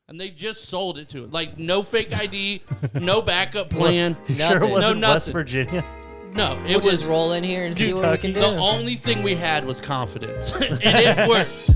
And they just sold it to him. Like, no fake ID, no backup plan. Sure it wasn't nothing. West Virginia? No, it We'll was... just roll in here and see what we can do. The only thing we had was confidence. And it worked.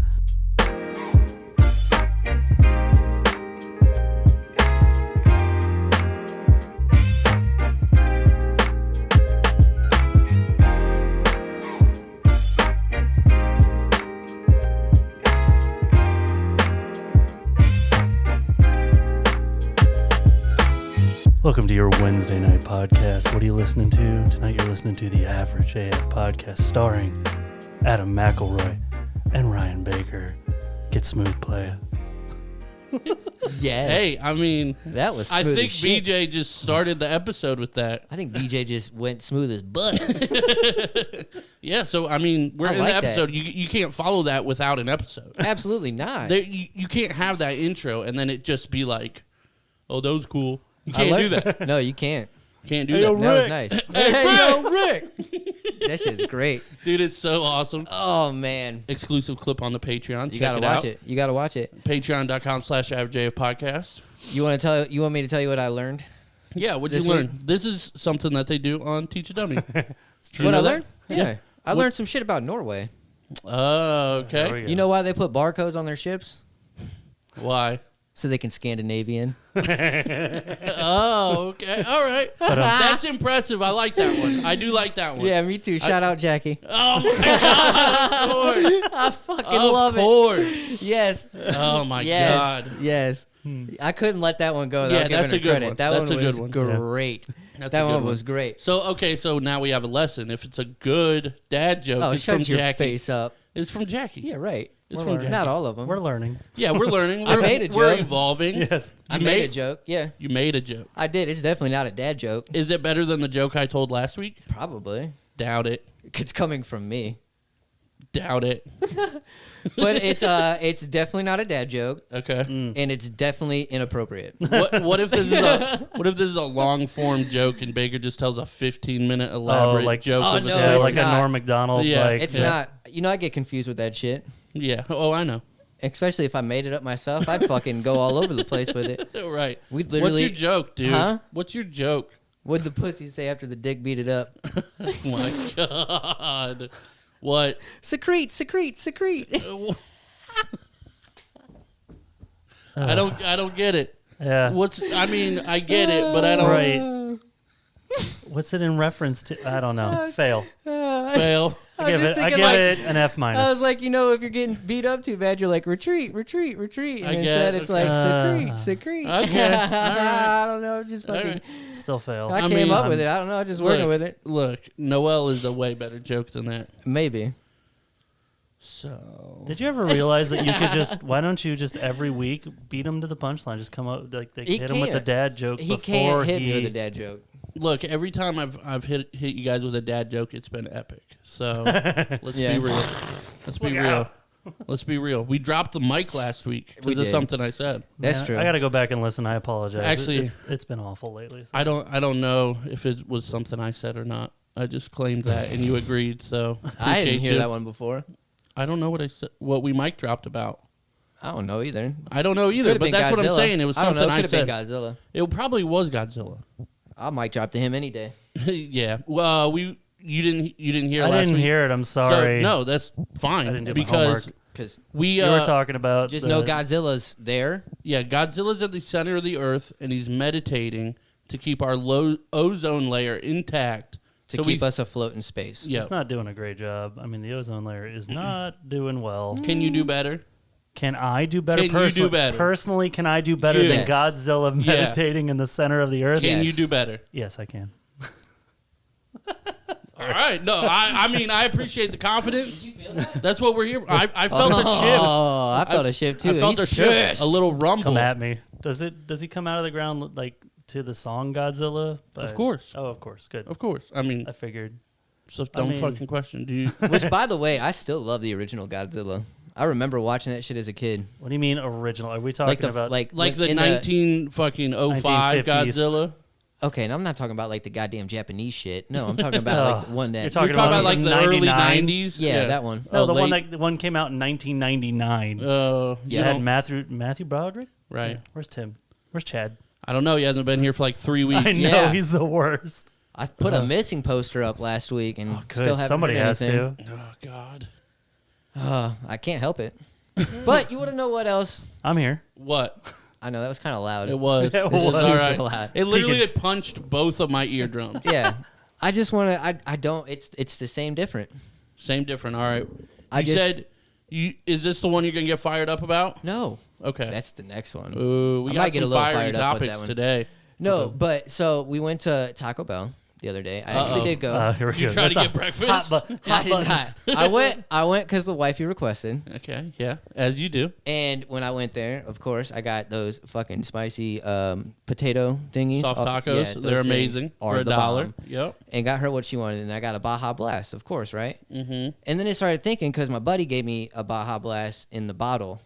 Welcome to your Wednesday night podcast. What are you listening to? Tonight you're listening to the Average AF podcast starring Adam McElroy and Ryan Baker. Get smooth, playa. Yes. Hey, I mean... That was smooth I think as shit. BJ just started the episode with that. I think BJ just went smooth as butter. Yeah, so, I mean, we're in like the that. episode. You can't follow that without an episode. Absolutely not. You can't have that intro and then it just be like, oh, that was cool. You can't do that. No, you can't. Can't do That that. was nice. Hey, yo, Rick. That shit's great. Dude, it's so awesome. Oh, man. Exclusive clip on the Patreon. You Check gotta it watch out. it. You gotta watch it. Patreon.com/Average podcast. You want me to tell you what I learned? Yeah, what'd you learn? This is something that they do on Teach a Dummy. What I learned? Yeah. Yeah. I learned some shit about Norway. Oh, There we okay. go. You know why they put barcodes on their ships? Why? So they can Scandinavian. Oh, okay. All right. That's impressive. I like that one. I do like that one. Yeah, me too. Shout out Jackie. Oh, my God. Of course. I fucking love Of course. it. Yes. Oh, my Yes. God. Yes. I couldn't let that one go without Yeah, giving that's her a good credit. one. That That's one a was good one. great. That's That a good one was great. So now we have a lesson. If it's a good dad joke, Oh, it's from shut your Jackie. face up. It's from Jackie. Yeah, right. It's We're from learning. Jackie. Not all of them. We're learning. Yeah, we're learning. I made a We're joke. evolving. Yes. I made a joke. Yeah, You made a joke. I did. It's definitely not a dad joke. Is it better than the joke I told last week? Probably. Doubt it. It's coming from me. Doubt it. But it's definitely not a dad joke, Okay. and it's definitely inappropriate. What if this is a long form joke and Baker just tells a 15-minute elaborate like- joke? Oh, of a no, Yeah, story? it's like not. a Norm Macdonald. Yeah. Like, It's yeah. not. You know, I get confused with that shit. Yeah. Oh, I know. Especially if I made it up myself, I'd fucking go all over the place with it. Right. We'd What's literally. your joke, dude? Huh? What's your joke? What'd the pussy say after the dick beat it up? Oh my God. What? Secrete, secrete, secrete. I don't get it. Yeah. I mean, I get it, but I don't Right. What's it in reference to? I don't know. Fail. fail. I give just it thinking, like, an F minus. I was like, you know, if you're getting beat up too bad, you're like, retreat, retreat, retreat. I And get instead, it. it's like, secrete, secrete. Okay. All right. I don't know. Just All fucking. right. Still fail. I I came mean, up with it. I don't know. Just working with it. Look, Noel is a way better joke than that. Maybe. So Did you ever realize that you could just? Why don't you just every week beat him to the punchline? Just come up like they He hit him with the can't. dad joke He before can't hit he. me with a dad joke. look, every time I've hit you guys with a dad joke, it's been epic. So let's Yeah. be real. Let's be real. Let's be real. We dropped the mic last week We because of did. something I said. That's Man, true. I got to go back and listen. I apologize. Actually- it's been awful lately. So. I don't know if it was something I said or not. I just claimed that and you agreed. So I didn't appreciate hear you. that one before. I don't know what I said. What we mic dropped about. I don't know either. I don't know either. Could've But been that's what I'm Godzilla. saying. It was I don't know. something I Could said. have been Godzilla. It probably was Godzilla. I might drop to him any day. Yeah. Well, you didn't hear I last didn't week. hear it. I'm So, sorry. no, that's fine. I didn't do my because homework. Because we You were talking about just the- know Godzilla's there. Yeah, Godzilla's at the center of the earth, and he's meditating to keep our low ozone layer intact. To So keep we- us afloat in space. Yeah. It's not doing a great job. I mean, the ozone layer is not doing well. Can you do better? Can I do better? Can you do personally? better? Personally, can I do better Yes. than Godzilla Yeah. meditating in the center of the earth? Can you Yes. do better? Yes, I can. All right. No, I mean, I appreciate the confidence. That's what we're here for. I felt a shift. Oh, I felt a shift too. I felt He's a shift. pissed. A little rumble. Come at me. Does he come out of the ground like to the song Godzilla? Of course. Oh, of course. Good. Of course. I mean, I figured. so dumb mean- fucking question. Do you? Which, by the way, I still love the original Godzilla. I remember watching that shit as a kid. What do you mean original? Are we talking Like the about like Like the in 19 fucking 05 1950s. Godzilla? Okay, and I'm not talking about like the goddamn Japanese shit. No, I'm talking about like the one that You're talking We're talking about like the early 99? 90s. Yeah, that one. No, the late- one came out in 1999. Yeah. Yeah. Had Matthew Broderick. Right. Yeah. Where's Tim? Where's Chad? I don't know. He hasn't been here for like 3 weeks. I know Yeah. he's the worst. I put a missing poster up last week and Oh, still good. haven't Somebody heard has anything. to. Oh, God. I can't help it. But you want to know what else? I'm here. What? I know that was kind of loud. It was. It It was. was all right. loud. It literally punched both of my eardrums. Yeah, I just want to. I don't. It's the same different. Same different. All right. I You just- said, is this the one you're going to get fired up about? No, Okay. that's the next one. Ooh, we I got might get some a little fiery fired up with that topics one. today. No, but so we went to Taco Bell the other day. I actually did go. Here we You go. try to That's get breakfast? Hot I did buttons. not. I went because the wifey requested. Okay, yeah, as you do. And when I went there, of course, I got those fucking spicy potato thingies. Soft tacos, Yeah, they're those things amazing are for a the $1. bomb. Yep. And got her what she wanted, and I got a Baja Blast, of course, right? Mm-hmm. And then I started thinking, because my buddy gave me a Baja Blast in the bottle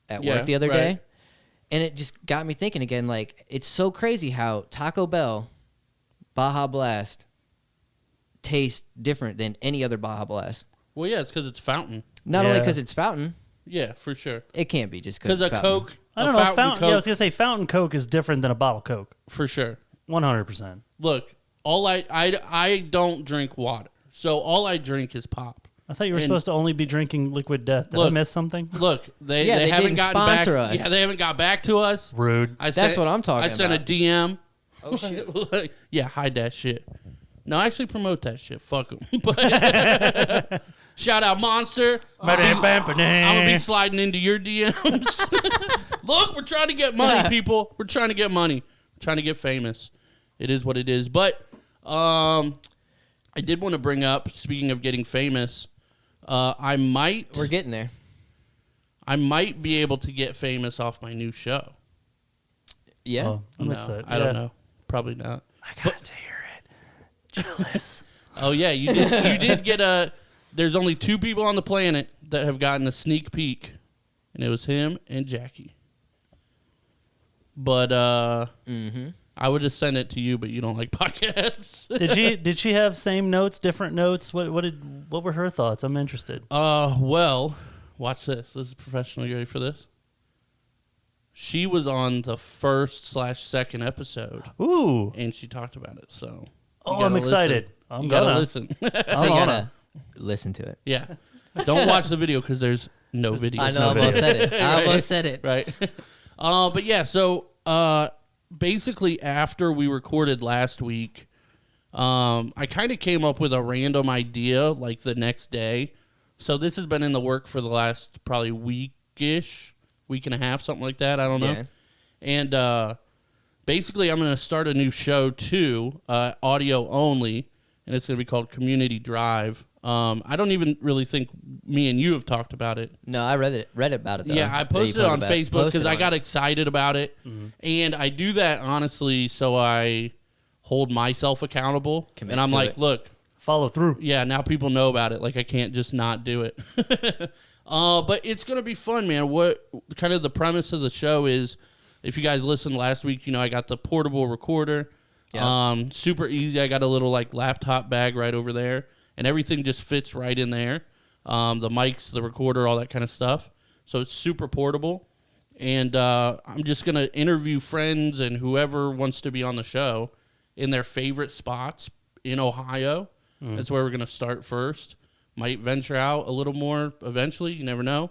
at Yeah, work the other right. day. And it just got me thinking again, like, it's so crazy how Taco Bell Baja Blast tastes different than any other Baja Blast. Well, yeah, it's because it's fountain. Not only Yeah. because it's fountain, Yeah, for sure. it can't be just because Because it's a fountain. Coke, I don't a know. fountain Fountain, Coke, yeah, I was gonna say fountain Coke is different than a bottle Coke. for sure. 100%. Look, I don't drink water, so all I drink is pop. I thought you were And- supposed to only be drinking Liquid Death. Did I Look. miss something? Look, they Yeah, they haven't didn't gotten back. sponsor us. Yeah, they haven't got back to us. Rude. That's what I'm talking I sent about. a DM. Oh, shit. Yeah, hide that shit. No, actually promote that shit. Fuck them. But shout out Monster. I'm gonna be sliding into your DMs. Look, we're trying to get money, people. We're trying to get money. We're trying to get famous. It is what it is. But I did want to bring up, speaking of getting famous, We're getting there. I might be able to get famous off my new show. Yeah. Oh, I'm No, excited. I don't know. Probably not. I got to hear it. Jealous. Oh yeah, you did. You did get a. There's only 2 people on the planet that have gotten a sneak peek, and it was him and Jackie. But I would just send it to you, but you don't like podcasts. Did she have same notes, different notes? What were her thoughts? I'm interested. Well, watch this. This is professional. You ready for this? She was on the 1st/2nd episode, Ooh. and she talked about it. So, you Oh, gotta I'm excited. listen. I'm You gotta gonna listen. So you gotta listen to it. Yeah, don't watch the video because there's no video. I know. I almost said it. I Right. almost said it. Right. But yeah, so basically after we recorded last week, I kind of came up with a random idea like the next day. So this has been in the work for the last probably week and a half, something like that. I don't know. Yeah. And basically I'm going to start a new show too, audio only, and it's going to be called Community Drive. I don't even really think me and you have talked about it. No, I read about it though. Yeah, I that you posted it on about Facebook Posted because I on got it. excited about it. Mm-hmm. And I do that, honestly, so I hold myself accountable. Commit and I'm to like, it. look, Follow through. yeah, now people know about it. Like, I can't just not do it. But it's going to be fun, man. What kind of the premise of the show is, if you guys listened last week, I got the portable recorder. Yeah. Super easy. I got a little, like, laptop bag right over there. And everything just fits right in there. The mics, the recorder, all that kind of stuff. So it's super portable. And I'm just going to interview friends and whoever wants to be on the show in their favorite spots in Ohio. That's where we're going to start first. Might venture out a little more eventually. You never know.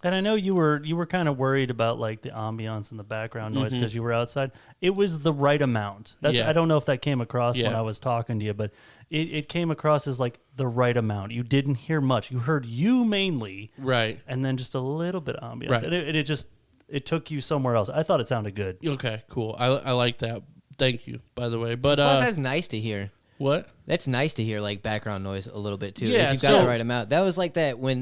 And I know you were kind of worried about like the ambiance and the background noise because you were outside. It was the right amount. Yeah. I don't know if that came across when Yeah. I was talking to you, but it came across as like the right amount. You didn't hear much. You heard you mainly, Right. and then just a little bit of ambiance. Right. And it took you somewhere else. I thought it sounded good. Okay, cool. I like that. Thank you, by the way. But Plus, that's nice to hear. what? That's nice to hear, like background noise a little bit too. Yeah, if you got so- the right amount. That was like that when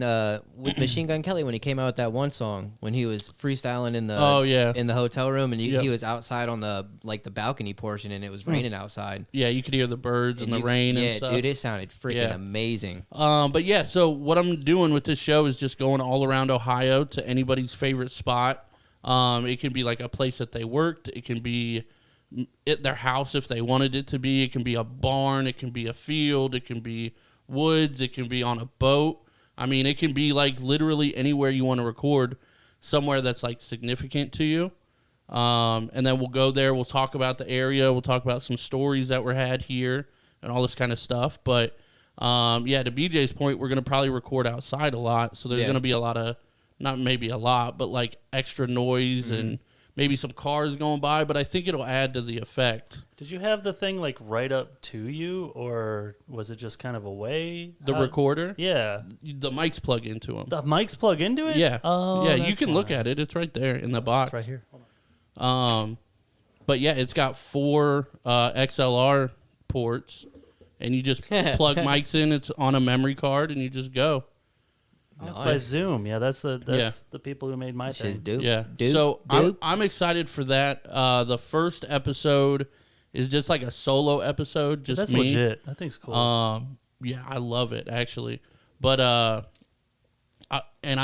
with Machine Gun Kelly when he came out with that one song when he was freestyling in the Oh, yeah. in the hotel room and Yep. he was outside on the balcony portion and it was raining outside. Yeah, you could hear the birds and the rain yeah, and stuff. dude, it sounded freaking Yeah. amazing. But yeah, so what I'm doing with this show is just going all around Ohio to anybody's favorite spot. It can be like a place that they worked. It can be their house if they wanted it to be. It can be a barn. It can be a field. It can be woods. It can be on a boat. I mean, it can be like literally anywhere you want to record, somewhere that's like significant to you. And then we'll go there. We'll talk about the area. We'll talk about some stories that were had here and all this kind of stuff. But yeah, to BJ's point, we're going to probably record outside a lot. So there's going to be a lot of, not maybe a lot, but like extra noise and maybe some cars going by. But I think it'll add to the effect. Did you have the thing like right up to you, or was it just kind of away? The recorder? Yeah. The mics plug into them. The mics plug into it? Yeah. Oh, yeah, you can look at it. It's right there in the box. It's right here. Hold on. But yeah, it's got 4 XLR ports, and you just plug mics in. It's on a memory card, and you just go. Oh, it's by Zoom. Yeah, that's the people who made my thing. Dupe. Yeah. Dupe. So Dupe. I'm excited for that. The first episode is just like a solo episode, just That's me. legit. I think it's cool. Yeah, I love it actually. But I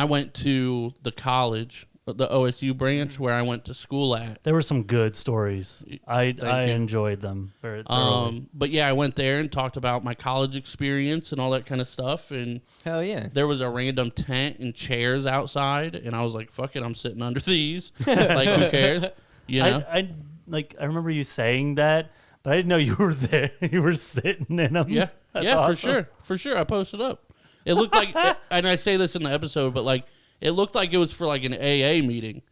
went to the college, the OSU branch where I went to school at. There were some good stories. I you. enjoyed them very thoroughly. But yeah, I went there and talked about my college experience and all that kind of stuff. And Hell yeah. there was a random tent and chairs outside, and I was like, "Fuck it, I'm sitting under these." Like, who cares? You know? I remember you saying that, but I didn't know you were there. You were sitting in them. Yeah, That's yeah, awesome. for sure. I posted up. It looked like, and I say this in the episode, but like, it looked like it was for like an AA meeting,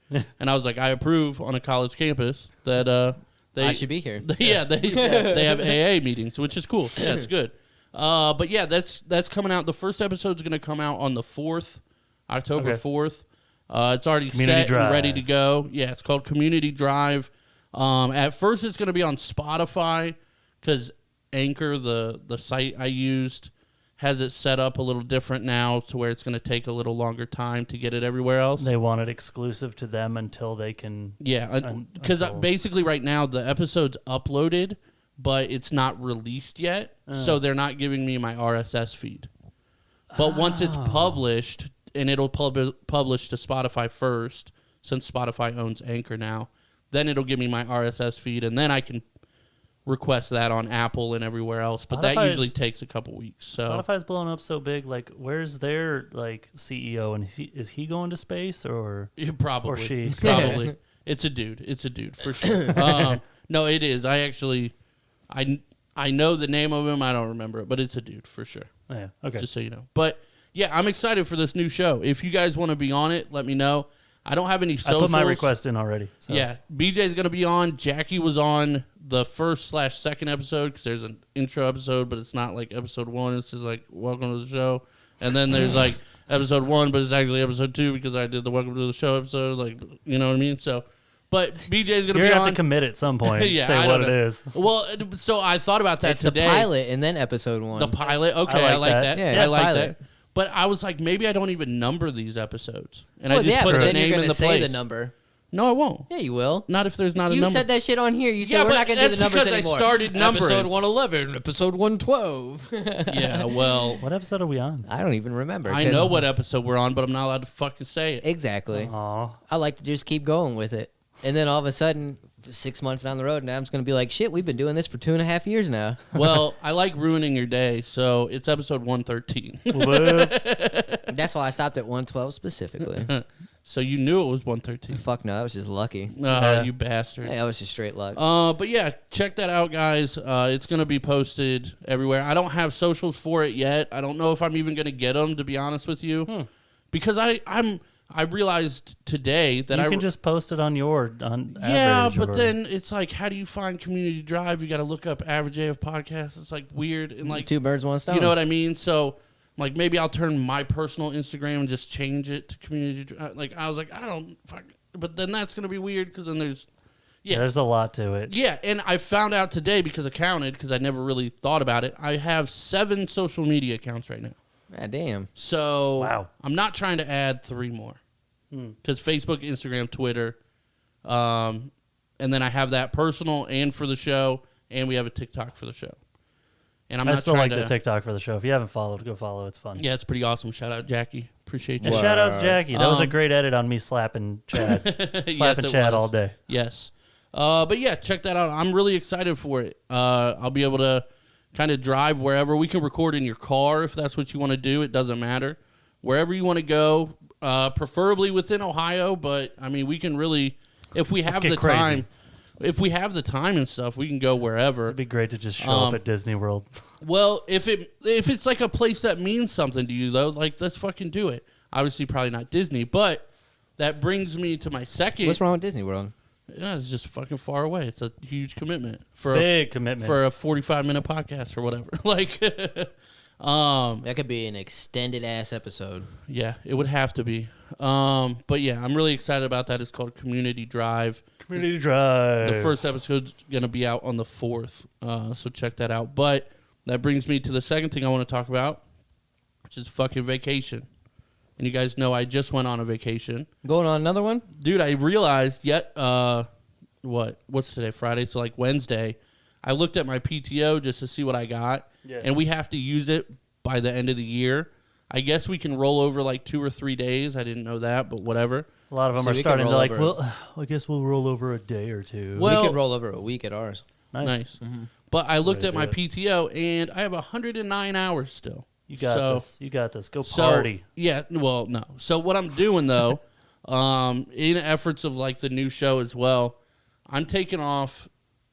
and I was like, I approve on a college campus that I should be here. they have AA meetings, which is cool. Yeah, it's good. But yeah, that's coming out. The first episode's going to come out on the 4th, October 4th. It's already Community set Drive. and ready to go. Yeah, it's called Community Drive. At first, it's going to be on Spotify because Anchor, the site I used, has it set up a little different now to where it's going to take a little longer time to get it everywhere else. They want it exclusive to them until they can. Yeah, because basically right now the episode's uploaded, but it's not released yet, so they're not giving me my RSS feed. But once it's published, and it'll publish to Spotify first, since Spotify owns Anchor now, then it'll give me my RSS feed, and then I can request that on Apple and everywhere else. But that usually takes a couple weeks. So Spotify's blown up so big. Like, where's their like CEO? And is he going to space or probably or she? Probably. It's a dude for sure. No, it is. I know the name of him. I don't remember it, but it's a dude for sure. Oh, yeah. Okay. Just so you know. But yeah, I'm excited for this new show. If you guys want to be on it, let me know. I don't have any socials. I put my request in already. So. Yeah, BJ's going to be on. Jackie was on the first/second episode because there's an intro episode, but it's not like episode 1. It's just like, welcome to the show. And then there's like episode 1, but it's actually episode 2 because I did the welcome to the show episode. Like, you know what I mean? So, but BJ's going to be on. You're going to have to commit at some point. Yeah, say what it is. Well, so I thought about that It's today. the pilot and then episode 1. The pilot. Okay, I like that. Yeah, I like pilot. that. But I was like, maybe I don't even number these episodes. And well, I just yeah, put but the then name you're in going the to say place. the number. No, I won't. Yeah, you will. Not if there's not a You number. said that shit on here. You said Yeah, we're but not going to do that's the numbers because I anymore. started numbering. Episode 111, episode 112. Yeah, well, What episode are we on? I don't even remember. I 'cause- know what episode we're on, but I'm not allowed to fucking say it. Exactly. Aw. I like to just keep going with it. And then all of a sudden, 6 months down the road, now I'm just going to be like, shit, we've been doing this for 2.5 years now. Well, I like ruining your day, so it's episode 113. That's why I stopped at 112 specifically. So you knew it was 113. Fuck no, I was just lucky. You bastard. Hey, that was just straight luck. But yeah, check that out, guys. It's going to be posted everywhere. I don't have socials for it yet. I don't know if I'm even going to get them, to be honest with you. Because I realized today that you can just post it on yeah, average but or- then it's like, how do you find Community Drive? You got to look up average AF podcast. It's like weird and like 2 birds, 1 stone. you know what I mean? So like maybe I'll turn my personal Instagram and just change it to Community Drive. Like I was like, I don't fuck, but then that's gonna be weird because then there's there's a lot to it. yeah, and I found out today because I counted because I never really thought about it. I have 7 social media accounts right now. God damn. So Wow. I'm not trying to add 3 more because Facebook, Instagram, Twitter, and then I have that personal and for the show, and we have a TikTok for the show. And I'm I not still trying like to, the TikTok for the show. If you haven't followed, go follow. It's fun. Yeah, it's pretty awesome. Shout out Jackie, appreciate you. And shout outs Jackie. That was a great edit on me slapping Chad. Yes, slapping it Chad was. all day. Yes. But yeah, check that out. I'm really excited for it. I'll be able to kind of drive wherever. We can record in your car if that's what you want to do. It doesn't matter. Wherever you want to go, preferably within Ohio. But I mean, we can really, if we have the time, if we have the time and stuff, we can go wherever. It'd be great to just show up at Disney World. Well, if it's like a place that means something to you, though, like, let's fucking do it. Obviously, probably not Disney, but that brings me to my second. What's wrong with Disney World? Yeah, it's just fucking far away. It's a huge commitment Commitment for a 45-minute podcast or whatever. Like, that could be an extended ass episode. Yeah, it would have to be. But yeah, I'm really excited about that. It's called Community Drive. Community Drive. The first episode's gonna be out on the 4th, so check that out. But that brings me to the second thing I want to talk about, which is fucking vacation. And you guys know I just went on a vacation. Going on another one? Dude, I realized what's today? Friday, so like Wednesday. I looked at my PTO just to see what I got, and we have to use it by the end of the year. I guess we can roll over like 2 or 3 days. I didn't know that, but whatever. A lot of them are starting to like, well, I guess we'll roll over a day or two. Well, we could roll over a week at ours. Nice. Mm-hmm. But I looked at my PTO, and I have 109 hours still. You got this. You got this. Go party. Yeah, well, no. So what I'm doing, though, in efforts of, like, the new show as well, I'm taking off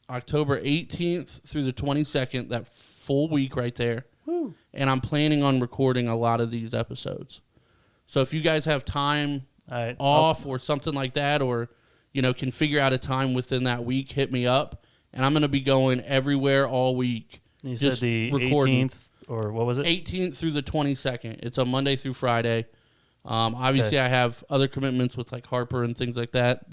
October 18th through the 22nd, that full week right there. Woo. And I'm planning on recording a lot of these episodes. So if you guys have time off or something like that, or, you know, can figure out a time within that week, hit me up. And I'm going to be going everywhere all week. You said the recording. 18th. Or what was it? 18th through the 22nd. It's a Monday through Friday. Obviously, I have other commitments with like Harper and things like that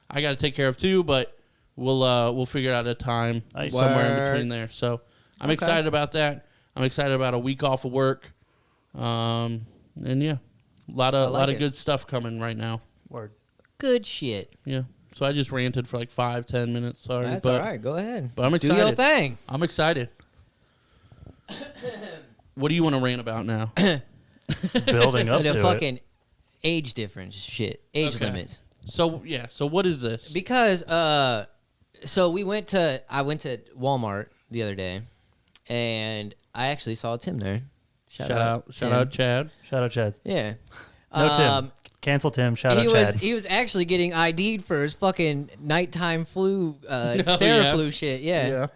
I got to take care of too. But we'll figure out a time somewhere in between there. So I'm excited about that. I'm excited about a week off of work. And yeah, a lot of good stuff coming right now. Word. Good shit. Yeah. So I just ranted for like 5-10 minutes. Sorry. That's all right. Go ahead. But I'm excited. Do your thing. I'm excited. What do you want to rant about now? It's building up to the fucking age difference shit. Age limits. So, yeah. So what is this? Because, so I went to Walmart the other day, and I actually saw Tim there. Shout out Chad. Shout out Chad. Yeah. No Tim. Cancel Tim. Shout out Chad. He was actually getting ID'd for his fucking nighttime flu, Theraflu shit. Yeah.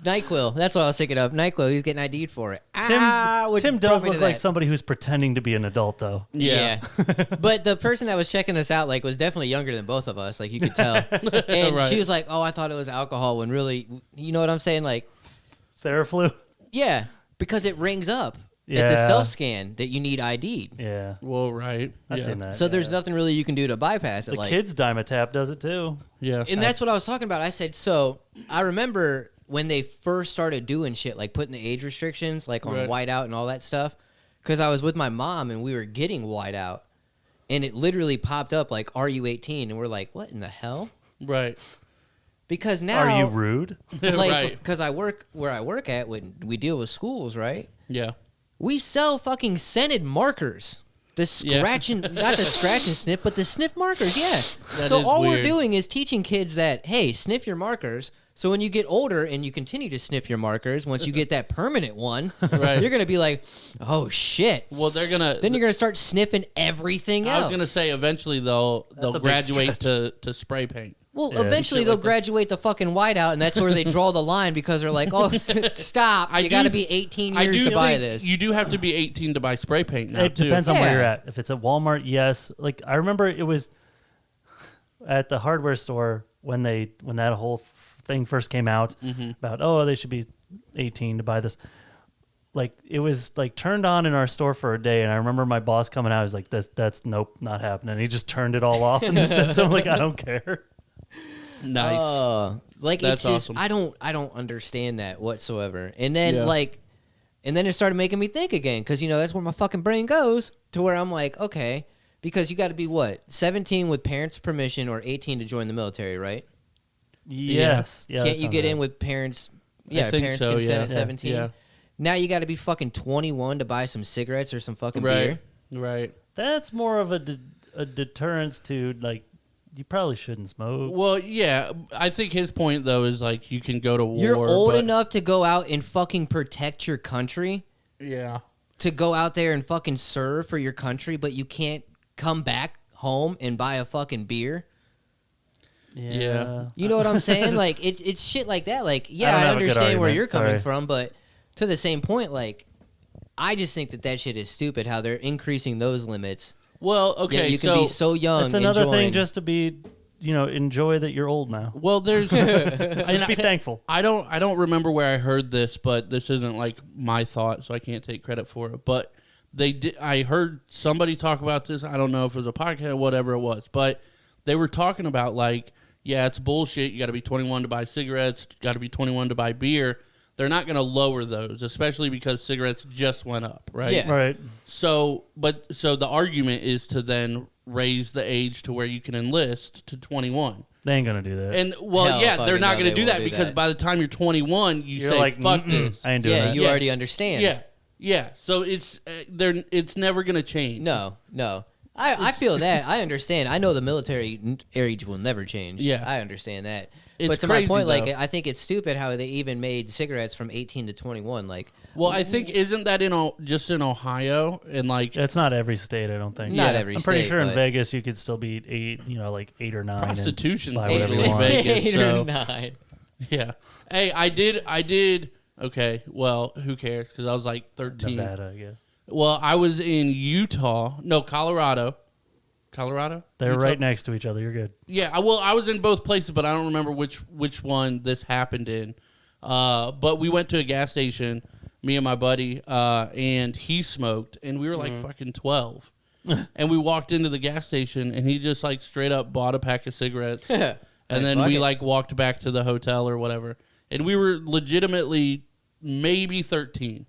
NyQuil. That's what I was thinking of. NyQuil. He was getting ID'd for it. Tim does look like somebody who's pretending to be an adult, though. Yeah. But the person that was checking us out, like, was definitely younger than both of us. Like, you could tell. And she was like, "Oh, I thought it was alcohol," when really, you know what I'm saying? Like, Theraflu. Yeah, because it rings up at the self-scan that you need ID'd. Yeah. Well, right. I've seen that. So there's nothing really you can do to bypass it. The kids' Dimetap does it, too. Yeah. And that's what I was talking about. I said, so I remember when they first started doing shit, like putting the age restrictions, like on whiteout and all that stuff, because I was with my mom and we were getting whiteout, and it literally popped up like, "Are you 18?" And we're like, "What in the hell?" Right. Because now, are you rude? Like, because I work where I work at, when we deal with schools, right? Yeah. We sell fucking scented markers. The scratch and not the scratch and sniff, but the sniff markers. Yeah. So all we're doing is teaching kids that, hey, sniff your markers. So when you get older and you continue to sniff your markers, once you get that permanent one, you're gonna be like, "Oh shit!" Well, then you're gonna start sniffing everything else. I was gonna say eventually they'll graduate to spray paint. Well, eventually they'll graduate the fucking whiteout, and that's where they draw the line, because they're like, "Oh, stop! You got to be 18 years to buy this." You do have to be 18 to buy spray paint now. It depends on where you're at. If it's at Walmart, yes. Like, I remember it was at the hardware store when that whole thing first came out about, they should be 18 to buy this. Like, it was like turned on in our store for a day, and I remember my boss coming out. He was like, "That's nope, not happening." He just turned it all off in the system. Like, I don't care. Nice. Like, that's it's just awesome. I don't understand that whatsoever. And then and then it started making me think again, because that's where my fucking brain goes, to where I'm like, okay, because you got to be 17 with parents' permission or 18 to join the military, right? Yes. Yeah. Can't you get in with parents? Yeah, parents consent at 17. Yeah. Now you got to be fucking 21 to buy some cigarettes or some fucking beer. Right. That's more of a deterrence to, like, you probably shouldn't smoke. Well, yeah. I think his point, though, is like you can go to war. You're old enough to go out and fucking protect your country. Yeah. To go out there and fucking serve for your country, but you can't come back home and buy a fucking beer. Yeah. You know what I'm saying? Like, it's shit like that. Like, yeah, I understand where you're coming from, but to the same point, like, I just think that shit is stupid how they're increasing those limits. Well, okay, yeah, you can be so young. That's another thing just to be, enjoy that you're old now. Well, there's just be thankful. I don't remember where I heard this, but this isn't like my thought, so I can't take credit for it. But I heard somebody talk about this. I don't know if it was a podcast or whatever it was, but they were talking about like, yeah, it's bullshit. You got to be 21 to buy cigarettes. Got to be 21 to buy beer. They're not going to lower those, especially because cigarettes just went up, right? Yeah. Right. So the argument is to then raise the age to where you can enlist to 21. They ain't going to do that. And, they're not going to do that because by the time you're 21, you're say, like, fuck this. I ain't doing that. Yeah, you already understand. Yeah. Yeah. So it's never going to change. No. I feel that. I understand. I know the military age will never change. Yeah. I understand that. It's but to crazy, my point, like, though. I think it's stupid how they even made cigarettes from 18 to 21. Like, well, I think isn't that just in Ohio and like it's not every state. I don't think. Not every I'm state. pretty sure in Vegas you could still be 8 or 9. Prostitution's buy legal whatever you in want. Vegas. 8 So or 9. yeah. Hey, I did. Okay. Well, who cares? Because I was like 13. Nevada, I guess. Well, I was in Colorado. They're Utah? right next to each other. You're good. Yeah, well, I was in both places, but I don't remember which one this happened in. But we went to a gas station, me and my buddy, and he smoked, and we were like fucking 12. And we walked into the gas station, and he just like straight up bought a pack of cigarettes, and then we like walked back to the hotel or whatever. And we were legitimately maybe 13.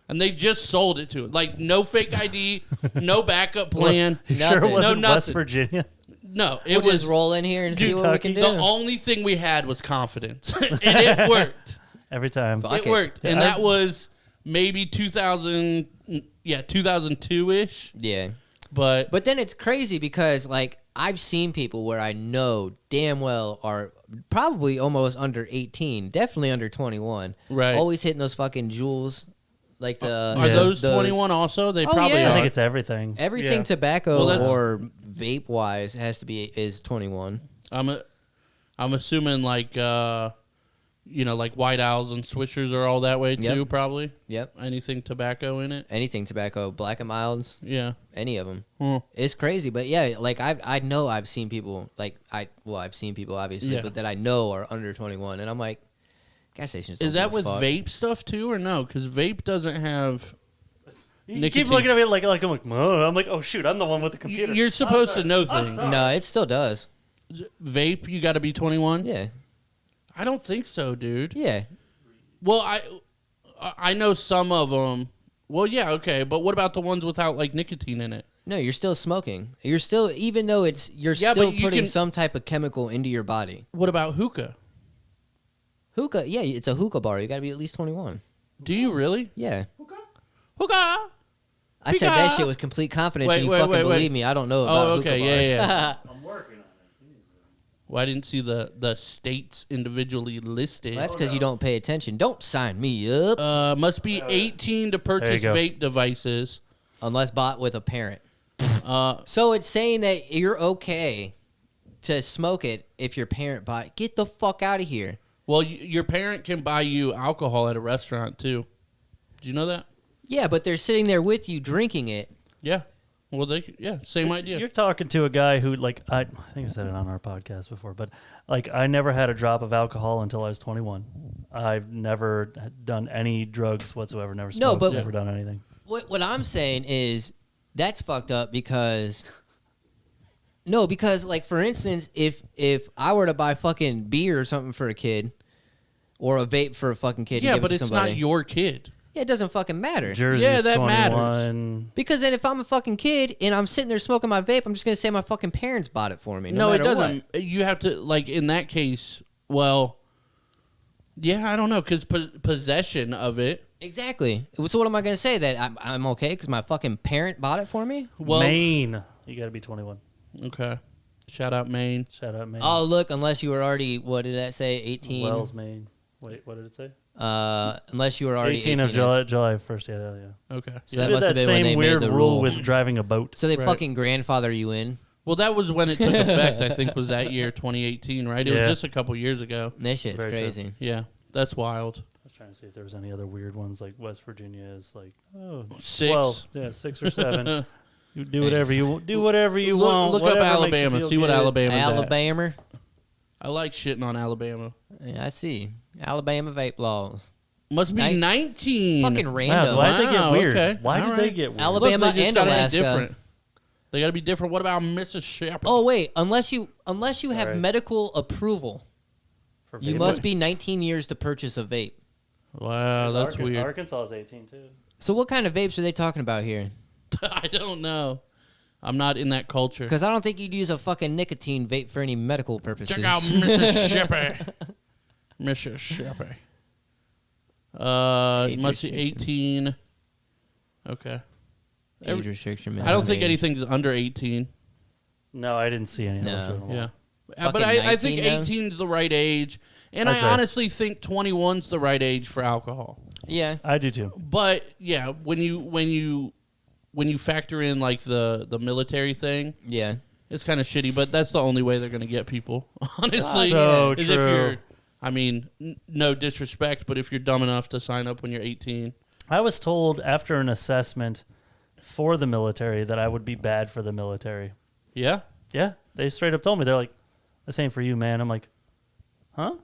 And they just sold it to him. Like, no fake ID, no backup plan. You sure it Nothing. wasn't No, West nothing. Virginia? No, it We'll was just roll in here and see what we can do. the only thing we had was confidence. And it worked. Every time. Fuck It worked. And that was maybe 2002-ish. Yeah. But then it's crazy because, like, I've seen people where I know damn well are probably almost under 18, definitely under 21. Right. Always hitting those fucking jewels. Like are those 21 also? They probably yeah. are. I think it's everything. Everything Yeah. tobacco Well, or vape wise is 21. I'm assuming like like White Owls and Swishers are all that way too. Yep. Probably. Yep. Anything tobacco in it. Anything tobacco, Black and Milds, Yeah. any of them. Hmm. It's crazy, but yeah, like I know I've seen people I've seen people obviously, Yeah. but that I know are under 21, and I'm like, gas stations. Is don't that give a with fuck. vape stuff too, or no? Because vape doesn't have. You Nicotine. keep looking at me like I'm like, oh. I'm like, oh shoot, I'm the one with the computer. You're supposed to know things. No, it still does. Vape, you got to be 21. Yeah, I don't think so, dude. yeah. Well, I know some of them. Well, yeah, okay, but what about the ones without like nicotine in it? No, you're still smoking. You're still, even though you're Yeah, still but you putting can- some type of chemical into your body. What about hookah? Hookah, yeah, it's a hookah bar. You got to be at least 21. Do you really? Yeah. Hookah. I said that Hookah. shit with complete confidence, Wait, and you wait, fucking wait, believe wait. me. I don't know about Oh, hookah okay, bars. yeah. I'm working on it. Well, I didn't see the states individually listed. That's because you don't pay attention. Don't sign me up Must be 18 to purchase go. vape devices. unless bought with a parent. Uh, So it's saying that you're okay to smoke it if your parent bought it. Get the fuck out of here. well, your parent can buy you alcohol at a restaurant too. Did you know that? Yeah, but they're sitting there with you drinking it. Yeah. Well, same idea. You're talking to a guy who, like, I think I said it on our podcast before, but, like, I never had a drop of alcohol until I was 21. I've never done any drugs whatsoever, never smoked, but- never done anything. What I'm saying is that's fucked up because... No, because, like, for instance, if I were to buy fucking beer or something for a kid or a vape for a fucking kid yeah, and give but it to it's somebody... not your kid. Yeah, it doesn't fucking matter. Jersey's Yeah, that 21. Because then if I'm a fucking kid and I'm sitting there smoking my vape, I'm just going to say my fucking parents bought it for me. No, it matter doesn't. what. You have to, like, in that case, well, yeah, I don't know, because possession of it. Exactly. So what am I going to say? That I'm okay because my fucking parent bought it for me? Well, Maine. You got to be 21. okay. Shout out Maine. Oh, look, unless you were already, what did that say, 18? Wells, Maine. Wait, what did it say? Unless you were already 18 of July 1st, yeah. Okay. So Yeah. that must have been when they same weird made the rule rule. with driving a boat. So they Right. fucking grandfather you in. Well, that was when it took effect, I think, was that year, 2018, right? It was just a couple years ago. This shit's Very true. crazy. Yeah, that's wild. I was trying to see if there was any other weird ones, like West Virginia is like, 6. Well, yeah, 6 or 7. You do whatever you want. Look up whatever makes you Alabama. feel See what good. Alabama's at. Alabama? I like shitting on Alabama. Yeah, I see. Alabama vape laws. Must be 19. Fucking Wow, random. why did they get weird? Okay. Why All did they right. get weird? Alabama Look, they just and gotta be Alaska. different. They got to be different. What about Mississippi? Oh, wait. Unless you have Right. medical approval, For you vape? must be 19 years to purchase a vape. Wow, that's weird. Arkansas is 18 too. So what kind of vapes are they talking about here? I don't know. I'm not in that culture. Because I don't think you'd use a fucking nicotine vape for any medical purposes. Check out Mississippi. Mississippi. It must be 18. Okay. Age restriction. I don't think age. anything's under 18. No, I didn't see any. No. Yeah. Fucking But I think 19 now? 18 is the right age. And That's I right. honestly think 21's the right age for alcohol. Yeah. I do too. But yeah, when you factor in like the military thing, Yeah. it's kind of shitty, but that's the only way they're going to get people. Honestly, So is true. if you're I mean, no disrespect, but if you're dumb enough to sign up when you're 18. I was told after an assessment for the military that I would be bad for the military. Yeah? Yeah, they straight up told me. They're like, "This ain't for you, man." I'm like, "Huh?"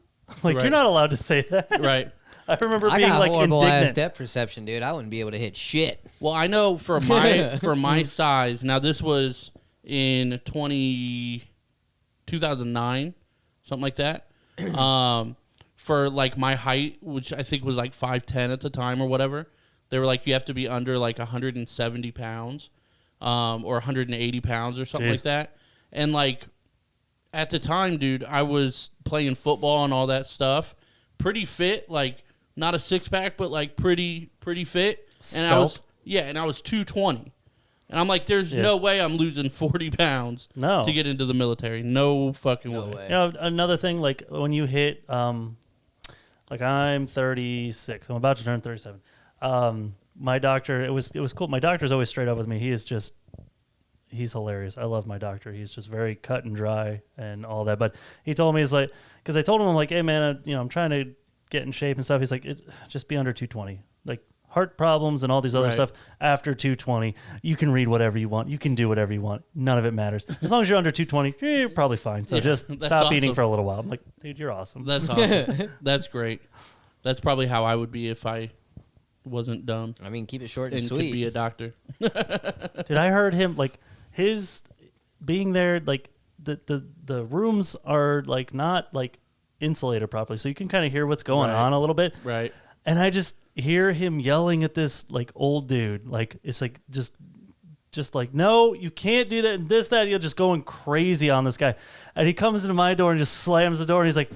Like, Right. you're not allowed to say that. Right. I remember I being got like horrible ass indignant. depth perception, dude. I wouldn't be able to hit shit. Well, I know for my size. Now this was in 2009, something like that. For like my height, which I think was like 5'10" at the time or whatever, they were like you have to be under like 170 pounds, or 180 pounds or something Jeez. like that. And like at the time, dude, I was playing football and all that stuff, pretty fit, like not a six pack, but like pretty fit. And I was Svelte? I was 220. And I'm like, there's Yeah. no way I'm losing 40 pounds No. to get into the military. No fucking No way. way. You know, another thing, like when you hit, like I'm 36. I'm about to turn 37. My doctor, it was cool. My doctor's always straight up with me. He's hilarious. I love my doctor. He's just very cut and dry and all that. But he told me, he's like, because I told him, I'm like, hey man, I'm trying to get in shape and stuff. He's like, just be under 220. Like heart problems and all these other Right. stuff after 220. You can read whatever you want. You can do whatever you want. None of it matters. As long as you're under 220, you're probably fine. So Yeah, just that's stop eating awesome. for a little while. I'm like, dude, you're awesome. That's awesome. That's great. That's probably how I would be if I wasn't dumb I mean, keep it short and and could sweet. be a doctor. Dude, I heard him, like, his being there, like, the rooms are, like, not, like, insulated properly. So you can kind of hear what's going Right. on a little bit. Right. And I just hear him yelling at this, like, old dude. Like, it's like, just like, no, you can't do that and this, that. You're just going crazy on this guy. And he comes into my door and just slams the door. And he's like,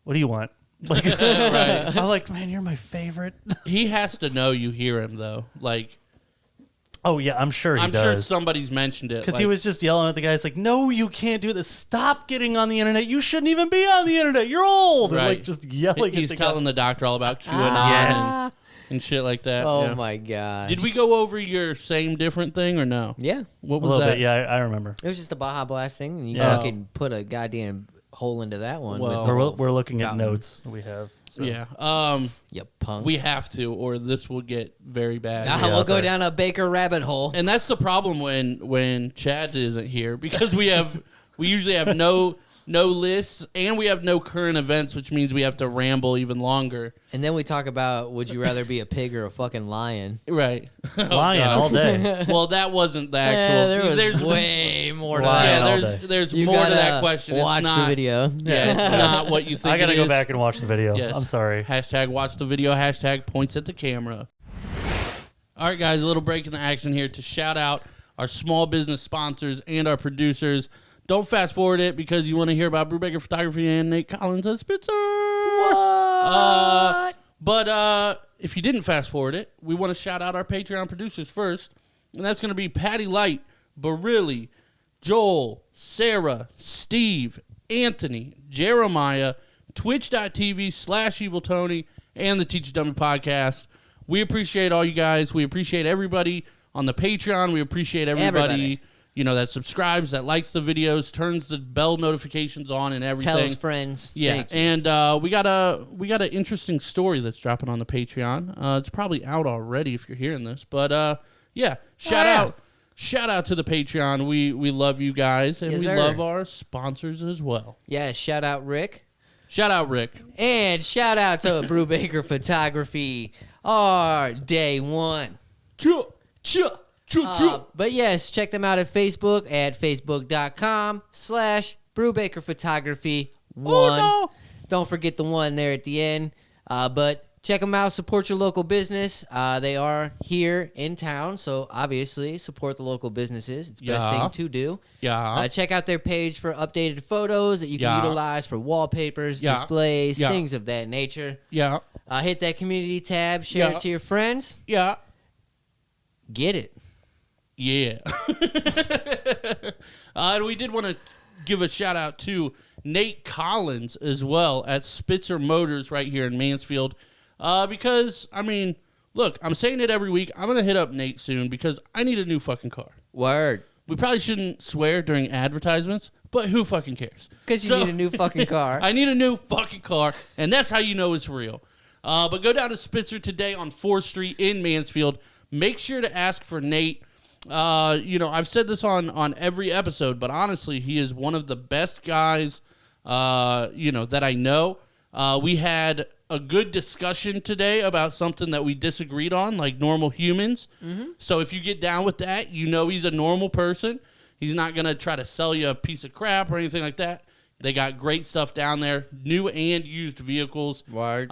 what do you want? Like, Right. I'm like, man, you're my favorite. He has to know you hear him though. Like Oh, yeah, I'm sure he I'm does. sure somebody's mentioned it. Because like, he was just yelling at the guy. It's like, no, you can't do this. Stop getting on the internet. You shouldn't even be on the internet. You're old. And Right. like just yelling He's at the telling guy. the doctor all about QAnon Yes. and shit like that. Oh yeah. my god. Did we go over your same different thing or no? Yeah. What A was little that? bit. Yeah, I remember. It was just a Baja Blast thing, and you Yeah. fucking put a goddamn hole into that one. Well- with the We're looking at fountain. notes we have. So. Yeah. You punk. We have to, or this will get very bad. Now Yeah, we'll go okay. down a Baker rabbit hole. And that's the problem when Chad isn't here, because we usually have no lists and we have no current events, which means we have to ramble even longer. And then we talk about, would you rather be a pig or a fucking lion? Right. Lying God. all day. Well, that wasn't the actual. There was there's way more to Lying that. all yeah, day. there's You more to gotta that question. Watch it's not, the video. Yeah, it's not what you think. I got to it go is. back and watch the video. Yes. I'm sorry. Hashtag watch the video. Hashtag points at the camera. All right, guys, a little break in the action here to shout out our small business sponsors and our producers. Don't fast forward it because you want to hear about Brubaker Photography and Nate Collins and Spitzer. What? But if you didn't fast forward it, we want to shout out our Patreon producers first, and that's going to be Patty Lite, Barili, Joel, Sarah, Steve, Anthony, Jeremiah, twitch.tv/EvilTony, and the Teach a Dummy podcast. We appreciate all you guys. We appreciate everybody on the Patreon. We appreciate everybody. That subscribes, that likes the videos, turns the bell notifications on and everything. Tells friends. Yeah, and we got an interesting story that's dropping on the Patreon. It's probably out already if you're hearing this, but shout out to the Patreon. We love you guys, and we love our sponsors as well. Yeah, shout out Rick. Shout out Rick. And shout out to Brubaker Photography, our day one. But yes, check them out at Facebook at facebook.com/BrewbakerPhotography1. Oh, no. Don't forget the one there at the end. But check them out. Support your local business. They are here in town, so obviously support the local businesses. It's the best thing to do. Yeah. Check out their page for updated photos that you can utilize for wallpapers, displays, things of that nature. Yeah. Hit that community tab. Share it to your friends. Yeah. Get it. Yeah. And we did want to give a shout out to Nate Collins as well at Spitzer Motors right here in Mansfield. Because, look, I'm saying it every week. I'm going to hit up Nate soon because I need a new fucking car. Word. We probably shouldn't swear during advertisements, but who fucking cares? Because you need a new fucking car. I need a new fucking car, and that's how you know it's real. But go down to Spitzer today on 4th Street in Mansfield. Make sure to ask for Nate. I've said this on every episode, but honestly, he is one of the best guys, that I know. We had a good discussion today about something that we disagreed on, like normal humans. Mm-hmm. So if you get down with that, he's a normal person. He's not going to try to sell you a piece of crap or anything like that. They got great stuff down there, new and used vehicles. Word.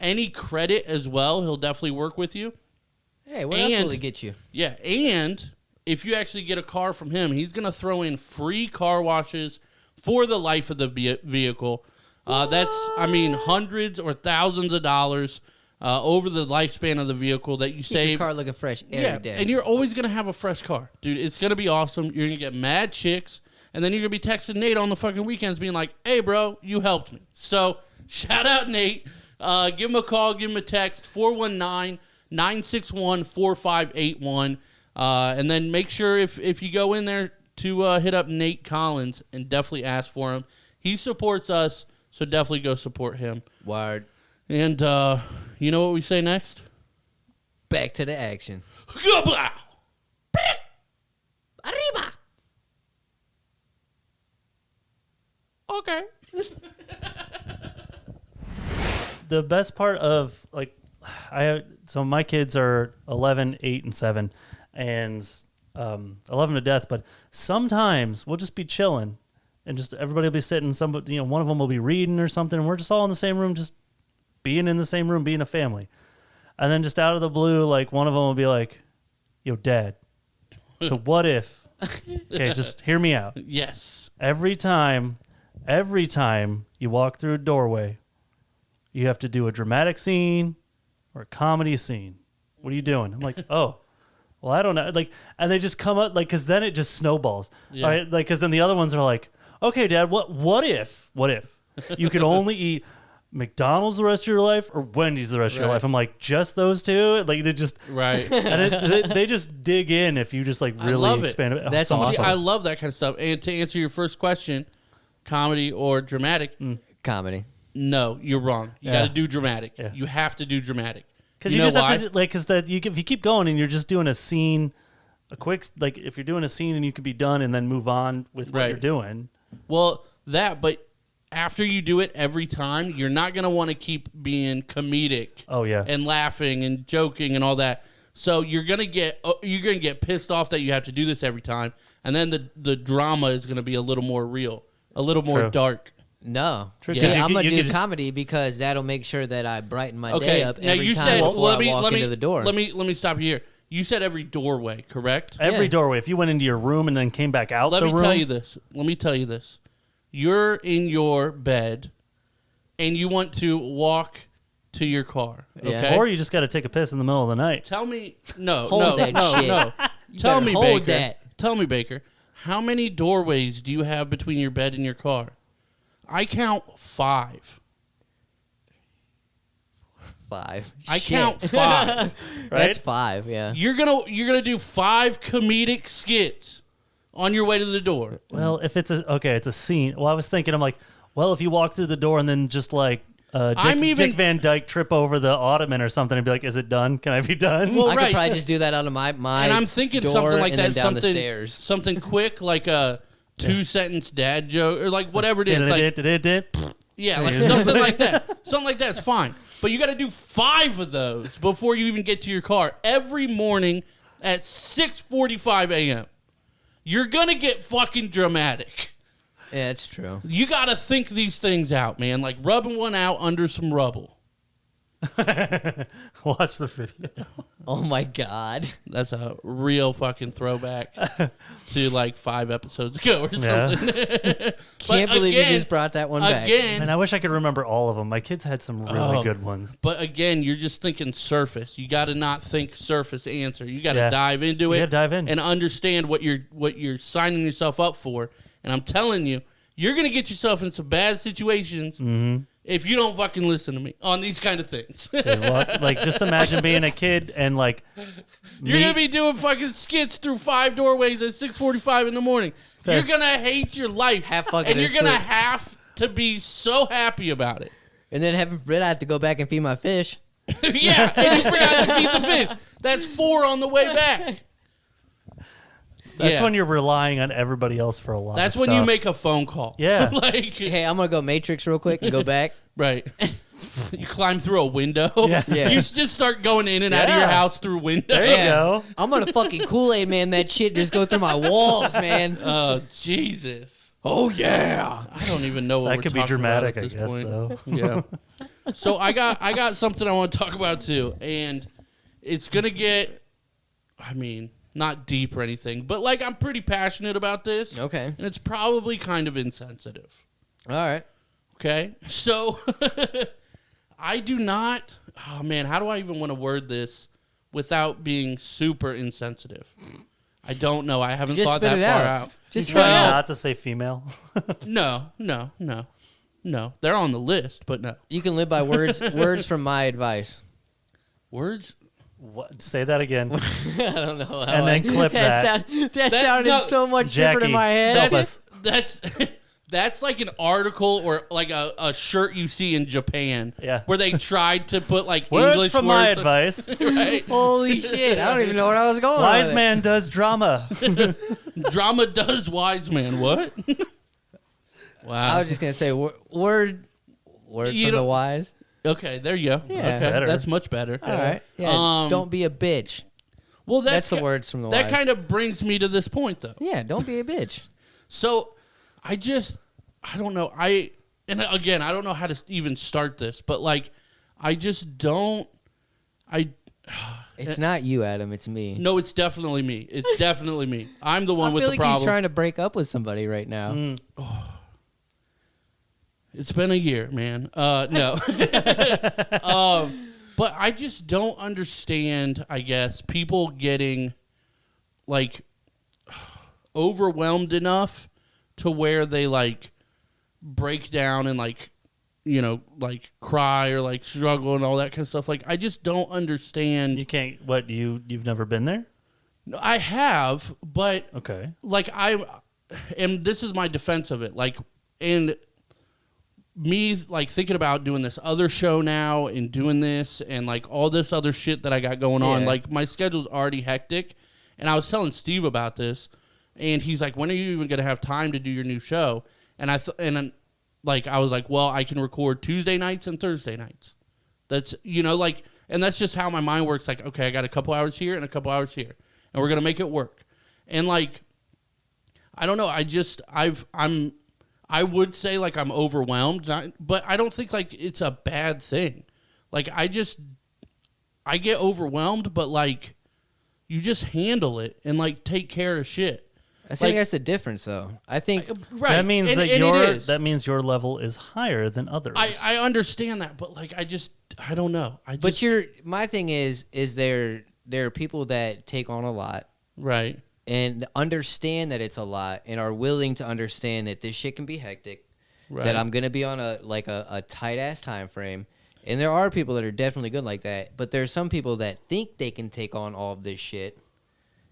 Any credit as well, he'll definitely work with you. Hey, what else will he get you? Yeah, and if you actually get a car from him, he's going to throw in free car washes for the life of the vehicle. That's, hundreds or thousands of dollars over the lifespan of the vehicle that you save. Keep your car looking fresh every day. And you're always going to have a fresh car. Dude, it's going to be awesome. You're going to get mad chicks, and then you're going to be texting Nate on the fucking weekends being like, hey, bro, you helped me. So, shout out Nate. Give him a call. Give him a text, 419-961-4581. And then make sure if you go in there to hit up Nate Collins and definitely ask for him. He supports us, so definitely go support him. Word. And you know what we say next? Back to the action. Arriba. Okay. The best part of, so my kids are 11, 8, and 7, and I love them to death, but sometimes we'll just be chilling, and just everybody will be sitting, one of them will be reading or something, and we're just all in the same room, just being in the same room, being a family. And then just out of the blue, one of them will be like, yo, Dad, so what if, okay, just hear me out. Yes. Every time you walk through a doorway, you have to do a dramatic scene or a comedy scene. What are you doing? I'm like, oh, well, I don't know. And they just come up, because then it just snowballs. Yeah. All right? Because then the other ones are like, okay, Dad, what if you could only eat McDonald's the rest of your life or Wendy's the rest of your life? I'm like, just those two? They just... Right. And they just dig in if you just, really expand it. That's awesome. See, I love that kind of stuff. And to answer your first question, comedy or dramatic? Comedy. No, you're wrong. You got to do dramatic. Yeah. You have to do dramatic. Because you just have to, because if you keep going and you're just doing a scene, a quick, if you're doing a scene and you could be done and then move on with what you're doing. Well, but after you do it every time, you're not going to want to keep being comedic. Oh, yeah. And laughing and joking and all that. So you're going to get pissed off that you have to do this every time. And then the drama is going to be a little more real, a little more dark. No. True. Yeah, I'm going to do comedy because that'll make sure that I brighten my day up every time before I walk into the door. Let me stop you here. You said every doorway, correct? Every doorway. If you went into your room and then came back out the room. Let me tell you this. You're in your bed and you want to walk to your car. Okay? Yeah. Or you just got to take a piss in the middle of the night. Tell me. No. Hold that shit. No. Tell me, Baker. How how many doorways do you have between your bed and your car? I count 5. 5. I Shit. count 5. Right? That's 5, yeah. You're gonna do 5 comedic skits on your way to the door. Well, if it's it's a scene. Well, I was thinking, I'm like, well, if you walk through the door and then just like Dick Van Dyke trip over the ottoman or something and be like, is it done? Can I be done? Well, I could probably just do that out of my and I'm thinking door something like and that, then down the stairs. something quick, like a 2-sentence dad joke, or like whatever it is. Like, yeah, like something like that. Something like that's fine. But you got to do 5 of those before you even get to your car every morning at 6:45 a.m. You're gonna get fucking dramatic. Yeah, it's true. You got to think these things out, man. Like rubbing one out under some rubble. Watch the video. Oh my God. That's a real fucking throwback to like 5 episodes ago or something. Can't believe you just brought that one back. Man, I wish I could remember all of them. My kids had some really good ones. But again, you're just thinking surface. You got to not think surface answer. You got to dive into it. Yeah, dive in and understand what you're signing yourself up for. And I'm telling you, you're gonna get yourself in some bad situations. If you don't fucking listen to me on these kind of things. Like, just imagine being a kid and, like... You're going to be doing fucking skits through 5 doorways at 6:45 in the morning. You're going to hate your life. And you're going to have to be so happy about it. And then heaven forbid I have to go back and feed my fish. Yeah, and you forgot to feed the fish. That's 4 on the way back. That's when you're relying on everybody else for a lot That's of when stuff. you make a phone call. Yeah. Like, hey, I'm going to go Matrix real quick and go back. Right. You climb through a window. Yeah. You just start going in and out of your house through windows. There you go. I'm going to fucking Kool-Aid man that shit just go through my walls, man. Oh, Jesus. Oh, yeah. I don't even know what That we're could be talking dramatic, about at I this guess, point. though. Yeah. So I got something I want to talk about, too. And it's going to get, I mean... not deep or anything, but like I'm pretty passionate about this. Okay. And it's probably kind of insensitive. All right. Okay. So I do not, oh man, how do I even want to word this without being super insensitive? I don't know. I haven't Just thought spit that it far out. out. Just Try spit it out. not to say female. No. They're on the list, but no. You can live by words from my advice. Words? What? Say that again. I don't know. How And then clip that. That sounded no, so much Jackie, different in my head. help us. That's like an article or like a shirt you see in Japan. Yeah. Where they tried to put like Words English from words my advice. Right. Holy shit. I don't even know where I was going. Wise with it. man does drama. Drama does wise man. What? Wow. I was just going to say word from the wise. Okay, there you go. Yeah. Okay, Better. that's much better. All right. Yeah. Don't be a bitch. Well, That's the words from the That wise. kind of brings me to this point, though. Yeah, don't be a bitch. So, I don't know. And again, I don't know how to even start this, but like, I just don't. It's not you, Adam. It's me. No, it's definitely me. It's definitely me. I'm the one with feel the like problem. he's trying to break up with somebody right now. It's been a year, man. No. But I just don't understand, I guess, people getting, like, overwhelmed enough to where they, like, break down and, like, you know, like, cry or, like, struggle and all that kind of stuff. Like, I just don't understand. You can't, you've never been there? No, I have, but, Okay. like, and this is my defense of it, like, and me like thinking about doing this other show now and doing this and like all this other shit that I got going on, like my schedule's already hectic. And I was telling Steve about this and he's like, when are you even going to have time to do your new show? And I was like, well, I can record Tuesday nights and Thursday nights. That's, you know, like, and that's just how my mind works. Like, okay, I got a couple hours here and a couple hours here and we're going to make it work. And like, I don't know. I would say, like, I'm overwhelmed, but I don't think, like, it's a bad thing. Like, I get overwhelmed, but, like, you just handle it and, like, take care of shit. I think that's the difference, though. I think... Right. That means that means your level is higher than others. I understand that, but, like, I don't know. But my thing is there are people that take on a lot. Right. and understand that it's a lot and are willing to understand that this shit can be hectic, that I'm going to be on a tight-ass time frame. And there are people that are definitely good like that, but there are some people that think they can take on all of this shit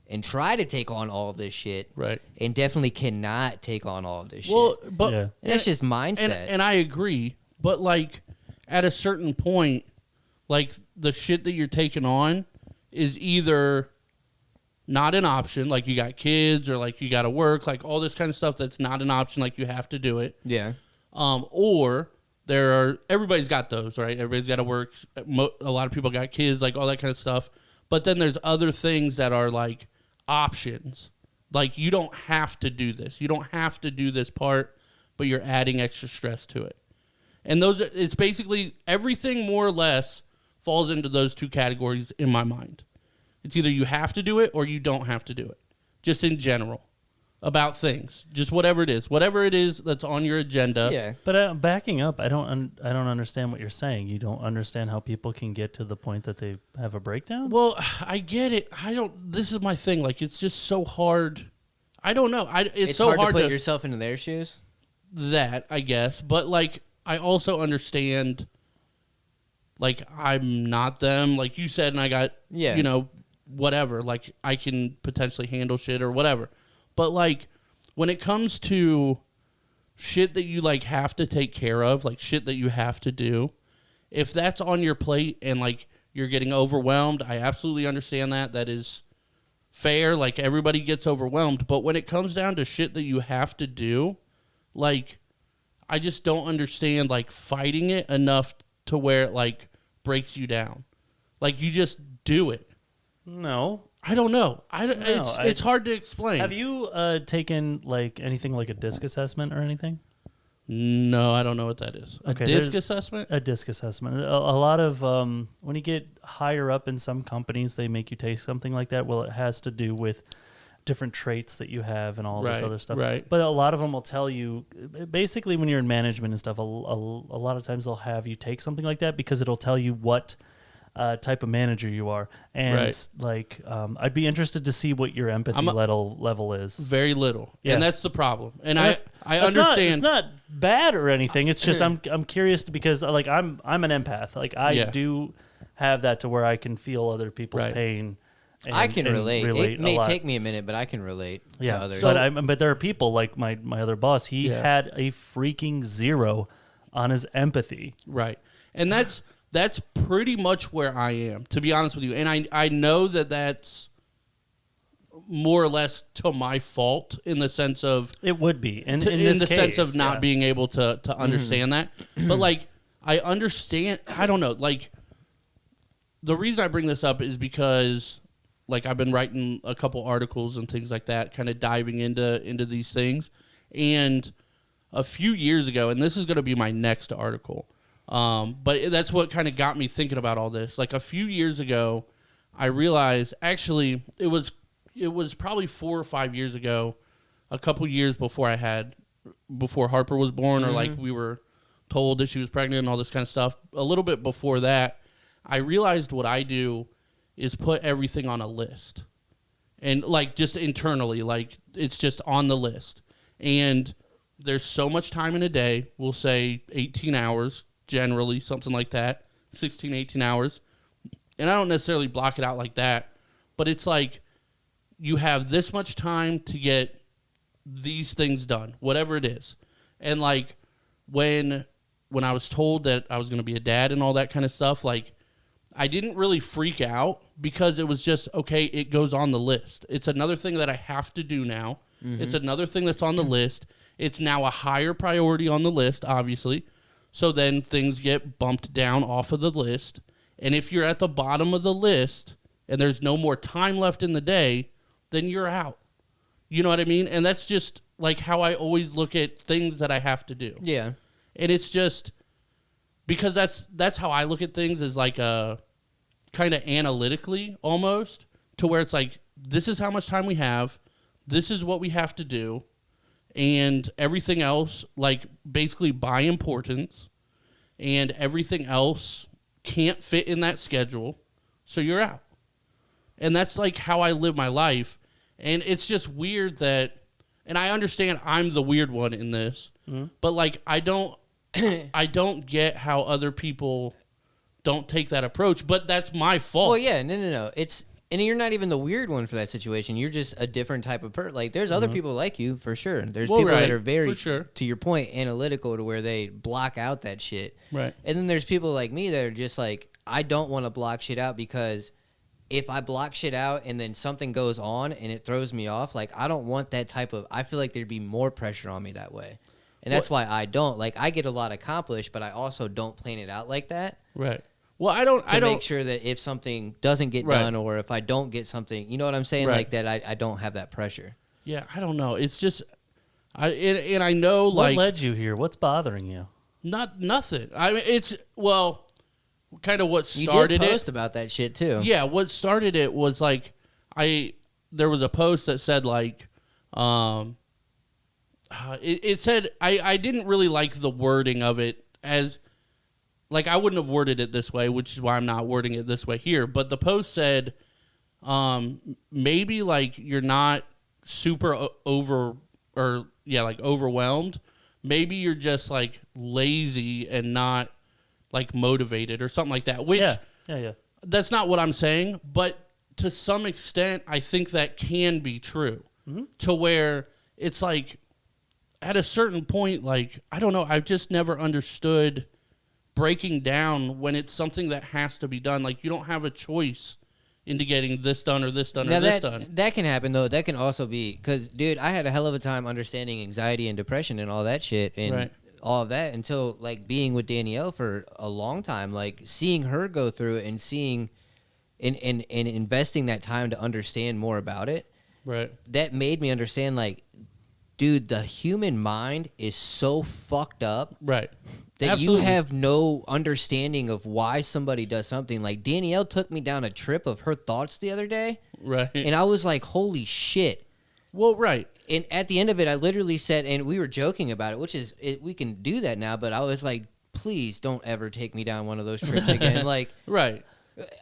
and try to take on all of this shit, and definitely cannot take on all of this shit. But that's just mindset. And I agree, but like at a certain point, like the shit that you're taking on is either not an option, like you got kids or like you got to work, like all this kind of stuff that's not an option, like you have to do it. Yeah. Or everybody's got those, right? Everybody's got to work. A lot of people got kids, like all that kind of stuff. But then there's other things that are like options. Like you don't have to do this. You don't have to do this part, but you're adding extra stress to it. And it's basically everything more or less falls into those two categories in my mind. It's either you have to do it or you don't have to do it. Just in general. About things, just whatever it is that's on your agenda. Yeah, but backing up, I don't understand what you're saying. You don't understand how people can get to the point that they have a breakdown. Well, I get it. This is my thing. Like, it's just so hard. I don't know. It's so hard to put yourself into their shoes. That I guess, but like I also understand. Like I'm not them, like you said, and I got whatever. Like I can potentially handle shit or whatever. But, like, when it comes to shit that you, like, have to take care of, like, shit that you have to do, if that's on your plate and, like, you're getting overwhelmed, I absolutely understand that. That is fair. Like, everybody gets overwhelmed. But when it comes down to shit that you have to do, like, I just don't understand, like, fighting it enough to where it, like, breaks you down. Like, you just do it. No. I don't know. It's hard to explain. Have you taken like anything like a DISC assessment or anything? No, I don't know what that is. A DISC assessment? A DISC assessment. A lot of when you get higher up in some companies, they make you take something like that. Well, it has to do with different traits that you have and all this other stuff. Right. But a lot of them will tell you, basically when you're in management and stuff, a lot of times they'll have you take something like that because it'll tell you what type of manager you are. And like I'd be interested to see what your empathy level is. Very little. Yeah. And that's the problem. And I understand. It's not bad or anything. It's just I'm curious because like I'm an empath. Like I do have that to where I can feel other people's pain. And, I can relate. It may take me a minute, but I can relate to others. But there are people like my other boss. He had a freaking 0 on his empathy. Right. And that's pretty much where I am, to be honest with you. And I know that that's more or less to my fault in the sense of... It would be. In the sense of not being able to understand that. But, like, I understand... I don't know. Like, the reason I bring this up is because, like, I've been writing a couple articles and things like that, kind of diving into these things. And a few years ago, and this is going to be my next article... but that's what kind of got me thinking about all this. Like a few years ago, I realized actually it was probably 4 or 5 years ago, a couple years before Harper was born, or like we were told that she was pregnant and all this kind of stuff. A little bit before that, I realized what I do is put everything on a list, and like just internally, like it's just on the list. And there's so much time in a day. We'll say 18 hours. Generally, something like that, 16, 18 hours. And I don't necessarily block it out like that, but it's like you have this much time to get these things done, whatever it is. And like when I was told that I was going to be a dad and all that kind of stuff, like I didn't really freak out because it was just, okay, it goes on the list. It's another thing that I have to do now. It's another thing that's on the list. It's now a higher priority on the list, obviously. So then things get bumped down off of the list. And if you're at the bottom of the list and there's no more time left in the day, then you're out. You know what I mean? And that's just like how I always look at things that I have to do. Yeah. And it's just because that's how I look at things, is like a kind of analytically almost, to where it's like, this is how much time we have. This is what we have to do. And everything else, like, basically by importance, and everything else can't fit in that schedule, so you're out. And that's, like, how I live my life. And it's just weird that, and I understand I'm the weird one in this, but like I don't get how other people don't take that approach, but that's my fault. Well, yeah, no. And you're not even the weird one for that situation. You're just a different type of person. Like, there's other people like you, for sure. There's people that are very, to your point, analytical to where they block out that shit. Right. And then there's people like me that are just like, I don't want to block shit out because if I block shit out and then something goes on and it throws me off, like, I don't want that type of, I feel like there'd be more pressure on me that way. And that's why I don't. Like, I get a lot accomplished, but I also don't plan it out like that. Right. Well, I don't make sure that if something doesn't get done or if I don't get something, you know what I'm saying? Like that, I don't have that pressure. Yeah, I don't know. It's just, and I know, what led you here? What's bothering you? Nothing. I mean, it's, well, kind of what started it. You did post about that shit too. Yeah, what started it was like, there was a post that said like, it said, I didn't really like the wording of it as, like, I wouldn't have worded it this way, which is why I'm not wording it this way here. But the post said, maybe, like, you're not super overwhelmed. Maybe you're just, like, lazy and not, like, motivated or something like that. Which, yeah. That's not what I'm saying. But to some extent, I think that can be true. Mm-hmm. To where it's, like, at a certain point, like, I don't know, I've just never understood breaking down when it's something that has to be done. Like, you don't have a choice into getting this done or this done or this done. That can happen, though. That can also be, because, dude, I had a hell of a time understanding anxiety and depression and all that shit and all of that until, like, being with Danielle for a long time, like, seeing her go through it and seeing and investing that time to understand more about it. Right. That made me understand, like, dude, the human mind is so fucked up. Right. That Absolutely. You have no understanding of why somebody does something. Like, Danielle took me down a trip of her thoughts the other day. Right. And I was like, holy shit. Well, right. And at the end of it, I literally said, and we were joking about it, which is, we can do that now, but I was like, please don't ever take me down one of those trips again. Like, right.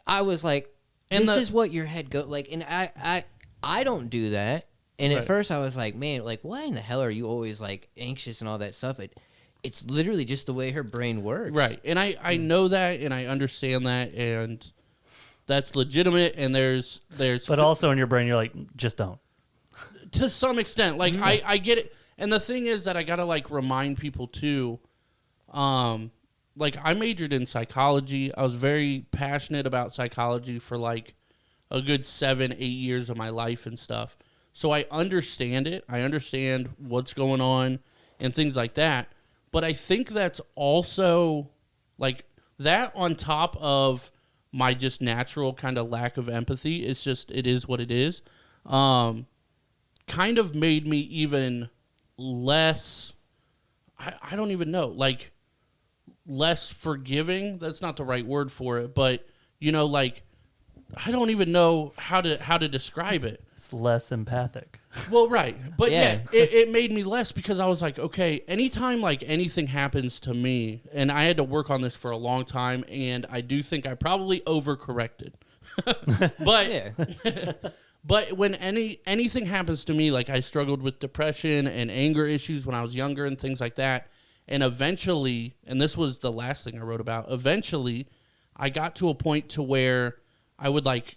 I was like, this is what your head goes, like, and I don't do that. And at first I was like, man, like, why in the hell are you always, like, anxious and all that stuff? It's literally just the way her brain works. Right. And I know that and I understand that and that's legitimate and there's But also in your brain you're like, just don't. To some extent. Like I get it. And the thing is that I gotta like remind people too, like I majored in psychology. I was very passionate about psychology for like a good 7-8 years of my life and stuff. So I understand it. I understand what's going on and things like that. But I think that's also, like, that on top of my just natural kind of lack of empathy, it's just, it is what it is, kind of made me even less, I don't even know, like, less forgiving. That's not the right word for it, but, you know, like, I don't even know how to describe it. It's less empathic. Well, right. But yeah, it made me less because I was like, okay, anytime like anything happens to me, and I had to work on this for a long time, and I do think I probably overcorrected. But when anything happens to me, like I struggled with depression and anger issues when I was younger and things like that. And eventually, and this was the last thing I wrote about, eventually I got to a point to where I would like,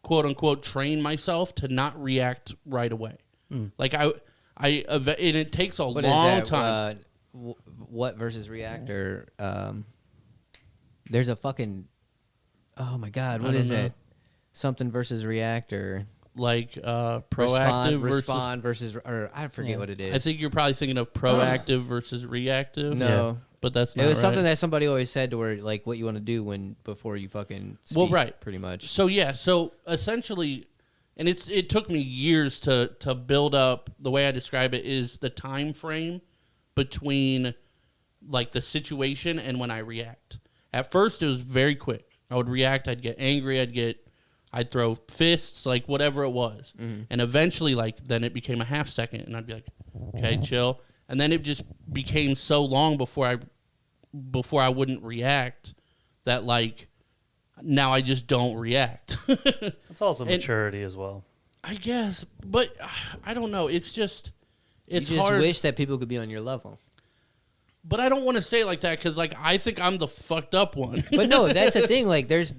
quote unquote, train myself to not react right away. Like and it takes a long time. What versus react or there's a fucking, oh my God, what is it? Something versus react or like proactive respond versus or I forget what it is. I think you're probably thinking of proactive versus reactive. No. But that's not It was right. something that somebody always said to where, like, what you want to do before you fucking speak, well, right. pretty much. So, yeah. So, essentially, and it took me years to build up, the way I describe it is the time frame between, like, the situation and when I react. At first, it was very quick. I would react. I'd get angry. I'd throw fists, like, whatever it was. Mm-hmm. And eventually, like, then it became a half second, and I'd be like, okay, chill. And then it just became so long before I wouldn't react that, like, now I just don't react. It's also maturity as well. I guess, but I don't know. It's just, it's you just hard. wish that people could be on your level. But I don't want to say it like that because, like, I think I'm the fucked up one. But no, that's the thing. Like, there's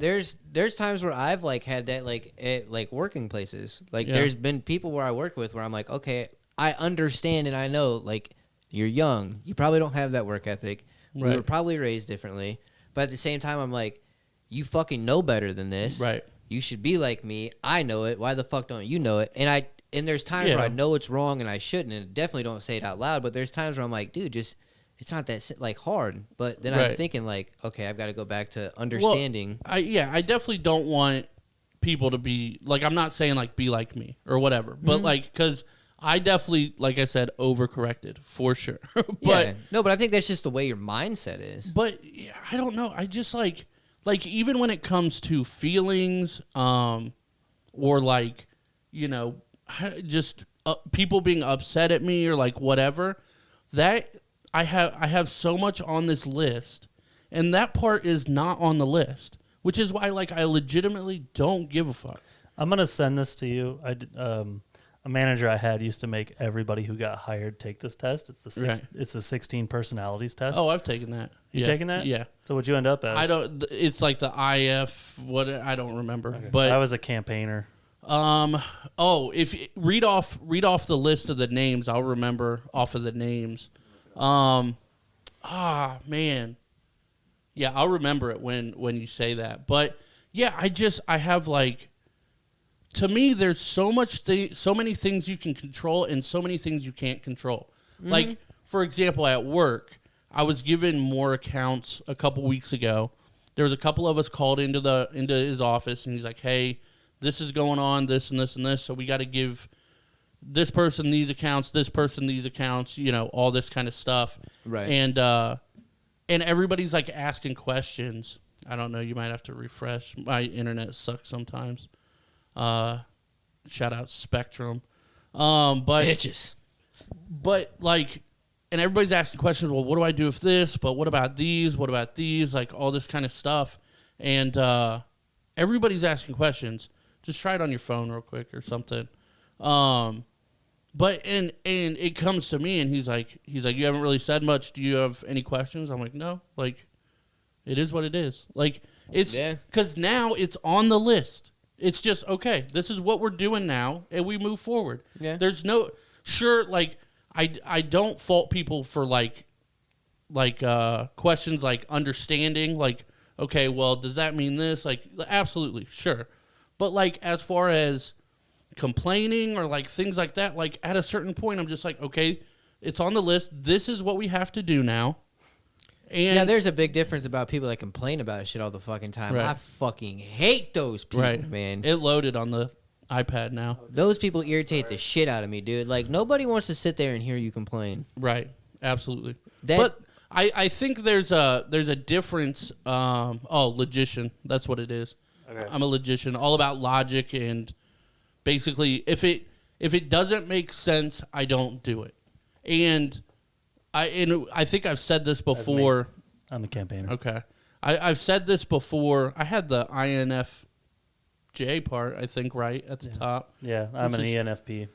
times where I've like had that like at like working places. Like, there's been people where I work with where I'm like, okay, I understand and I know like you're young, you probably don't have that work ethic. We were probably raised differently. But at the same time, I'm like, you fucking know better than this. Right. You should be like me. I know it. Why the fuck don't you know it? And there's times where I know it's wrong and I shouldn't, and definitely don't say it out loud. But there's times where I'm like, dude, just. It's not that like hard, but then I'm thinking like, okay, I've got to go back to understanding. Well, I definitely don't want people to be like, I'm not saying like be like me or whatever, but like because I definitely, like I said, overcorrected for sure. But no, but I think that's just the way your mindset is. But yeah, I don't know. I just like even when it comes to feelings, or like just people being upset at me or like whatever that. I have so much on this list, and that part is not on the list, which is why like I legitimately don't give a fuck. I'm gonna send this to you. A manager I had used to make everybody who got hired take this test. It's the 16 personalities test. Oh, I've taken that. You taken that? Yeah. So what'd you end up as? I don't. It's like the IF. What I don't remember. Okay. But I was a campaigner. Oh, if read off the list of the names, I'll remember off of the names. Man. Yeah, I'll remember it when you say that. But yeah, I have like, to me, there's so many things you can control and so many things you can't control. Mm-hmm. Like, for example, at work, I was given more accounts a couple weeks ago. There was a couple of us called into his office, and he's like, "Hey, this is going on, this and this and this, so we got to give this person these accounts, this person these accounts, all this kind of stuff." Right. And everybody's like asking questions. I don't know, you might have to refresh. My internet sucks sometimes. Shout out Spectrum. But bitches. But like, and everybody's asking questions, well, what do I do with this? But what about these? What about these? Like all this kind of stuff. And everybody's asking questions. Just try it on your phone real quick or something. But and it comes to me and he's like, you haven't really said much. Do you have any questions? I'm like, no. Like, it is what it is. Like, it's because now it's on the list. It's just, okay, this is what we're doing now, and we move forward. Yeah. There's no like I don't fault people for like questions like understanding, like, okay, well, does that mean this? Like, absolutely, sure. But like as far as complaining or like things like that, like at a certain point I'm just like, okay, it's on the list, this is what we have to do now. And yeah, there's a big difference about people that complain about shit all the fucking time. I fucking hate those people, man. It loaded on the iPad now. Those people irritate the shit out of me, dude. Like, nobody wants to sit there and hear you complain. Right, absolutely. But I think there's a difference. Logician, that's what it is. Okay. I'm a logician, all about logic, and basically, if it doesn't make sense, I don't do it. And I think I've said this before. I'm a campaigner. Okay, I've said this before. I had the INFJ part, I think, right at the top. Yeah, I'm an ENFP.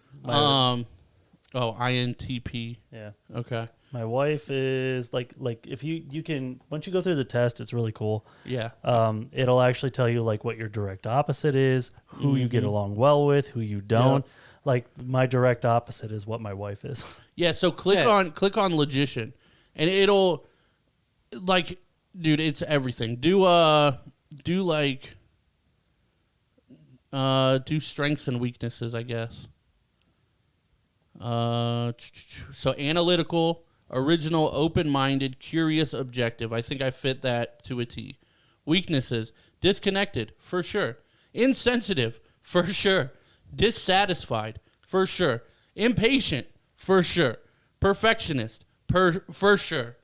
INTP. Yeah. Okay. My wife is like if you can, once you go through the test, it's really cool. Yeah. It'll actually tell you like what your direct opposite is, who you get along well with, who you don't. Yeah. Like my direct opposite is what my wife is. Yeah. So click on logician, and it'll like, dude, it's everything. Do strengths and weaknesses, I guess. So analytical, original, open-minded, curious, objective. I think I fit that to a T. Weaknesses: disconnected, for sure. Insensitive, for sure. Dissatisfied, for sure. Impatient, for sure. Perfectionist, for sure. For sure.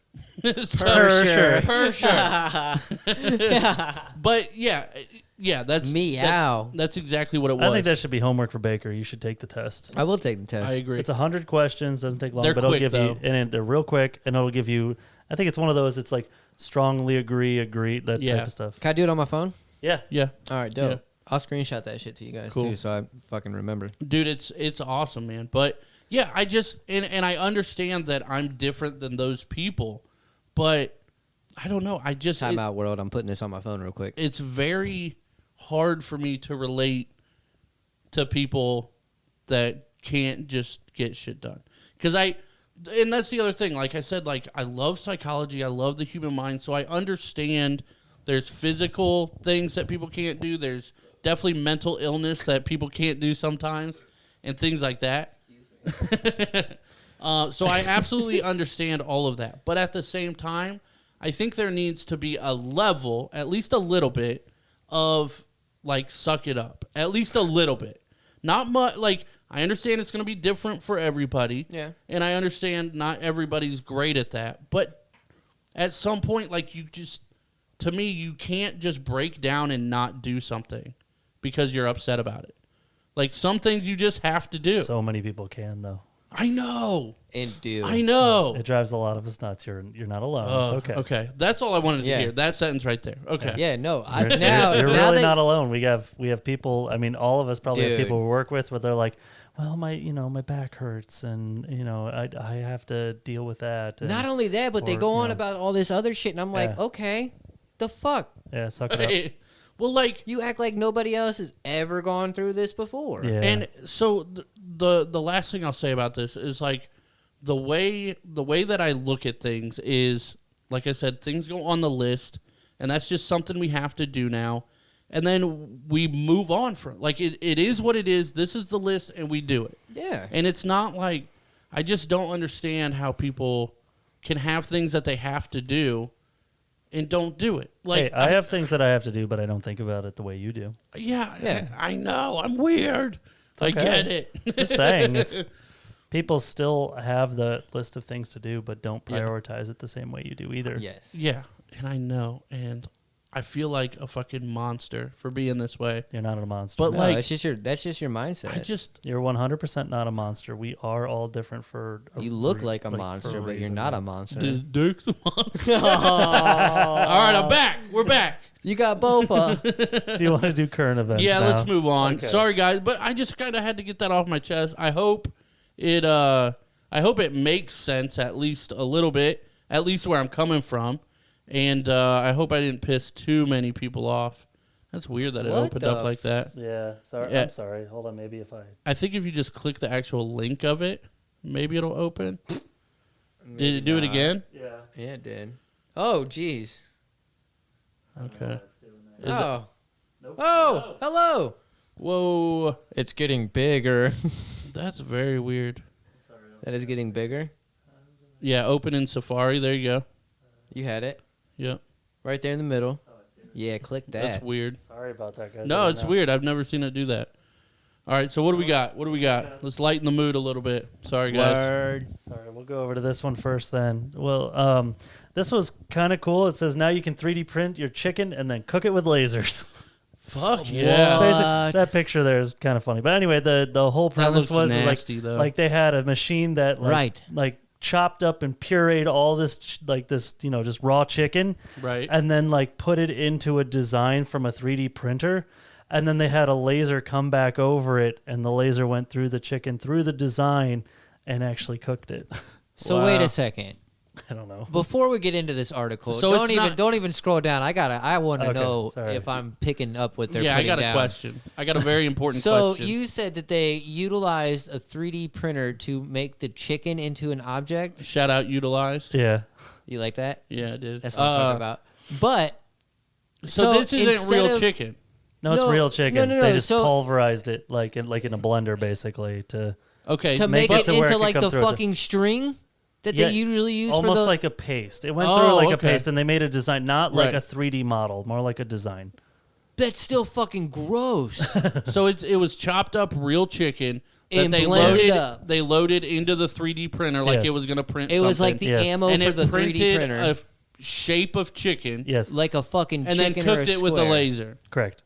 But yeah, that's meow. That's exactly what it was. I think that should be homework for Baker. You should take the test. I will take the test. I agree. It's 100 questions. Doesn't take long, they're but quick, it'll give though. you, and they're real quick, and it'll give you. I think it's one of those. It's like strongly agree, that type of stuff. Can I do it on my phone? Yeah. Yeah. All right, dope. I'll screenshot that shit to you guys too, so I fucking remember. Dude, it's awesome, man. But yeah, I just and I understand that I'm different than those people, but I don't know. I just Time out, world. I'm putting this on my phone real quick. It's very hard for me to relate to people that can't just get shit done. And that's the other thing. Like I said, like I love psychology. I love the human mind. So I understand there's physical things that people can't do. There's definitely mental illness that people can't do sometimes and things like that. So I absolutely understand all of that. But at the same time, I think there needs to be a level, at least a little bit, of like suck it up. At least a little bit. Not much. Like I understand it's going to be different for everybody. Yeah. And I understand not everybody's great at that. But at some point, like to me, you can't just break down and not do something because you're upset about it. Like some things you just have to do. So many people can, though. I know. And do. I know. It drives a lot of us nuts. You're not alone. It's okay. Okay. That's all I wanted to hear. That sentence right there. Okay. Yeah, no. You're really not alone. We have people. I mean, all of us probably have people we work with where they're like, well, my back hurts, and I have to deal with that. And, not only that, but they go on about all this other shit, and I'm like, okay, the fuck. Yeah, suck it up. Well, like you act like nobody else has ever gone through this before. Yeah. And so the last thing I'll say about this is like the way that I look at things is, like I said, things go on the list, and that's just something we have to do now. And then we move on from it. Like it is what it is. This is the list, and we do it. Yeah. And it's not like I just don't understand how people can have things that they have to do and don't do it. Like hey, I have things that I have to do, but I don't think about it the way you do. Yeah. I know. I'm weird. Okay. I get it. Just saying, people still have the list of things to do, but don't prioritize it the same way you do either. Yes. Yeah, and I know, and I feel like a fucking monster for being this way. You're not a monster. But No, like, that's just your mindset. You're 100% not a monster. We are all different for. You look like a monster, but you're not a monster. This dick's a monster. All right, I'm back. We're back. You got both. Do you want to do current events? Yeah, now? let's move on. Okay. Sorry, guys, but I just kind of had to get that off my chest. I hope it makes sense at least a little bit, at least where I'm coming from. And I hope I didn't piss too many people off. That's weird that it opened up like that. Yeah, sorry. Yeah. I'm sorry. Hold on, maybe if I think if you just click the actual link of it, maybe it'll open. Did it do it again? Yeah. Yeah, it did. Oh, jeez. Okay. Oh. Nope. Oh, hello. Whoa. It's getting bigger. That's very weird. That is getting bigger. Yeah, open in Safari. There you go. You had it. Yep. Right there in the middle. Yeah, click that. That's weird. Sorry about that, guys. No, it's weird. I've never seen it do that. All right, so what do we got? Let's lighten the mood a little bit. Sorry, guys. Word. Sorry, we'll go over to this one first then. Well, this was kind of cool. It says now you can 3D print your chicken and then cook it with lasers. Fuck yeah. Basically, that picture there is kind of funny. But anyway, the whole premise looks was nasty, though. like they had a machine that like chopped up and pureed all this just raw chicken, Right. and then like put it into a design from a 3D printer. And then they had a laser come back over it, and the laser went through the chicken, through the design, and actually cooked it. So Wow. wait a second. I don't know. Before we get into this article, So don't even scroll down. I want to Okay, know sorry. if I'm picking up what they're Yeah, I putting got a down. question. I got a very important So question. you said that they utilized a 3D printer to make the chicken into an object. Shout out utilized. Yeah. You like that? Yeah, I did. That's what I'm talking about. But So this isn't instead real of- chicken. No, it's No, real chicken. no, They just so- pulverized it like in a blender, basically, to Okay. to make make it it to where it into could like come the through. fucking string that Yeah, they usually use almost for the like a paste. It went Oh, through like a okay. paste, and they made a design, not like Right. a 3D model, more like a design. That's still fucking gross. So it was chopped up real chicken that And they blended loaded. up. They loaded into the 3D printer like Yes. it was gonna print. It was like something. the Yes. ammo and for it the 3D printed printer, a shape of chicken. Yes, like a fucking And then chicken or a cooked it with a square. laser. correct.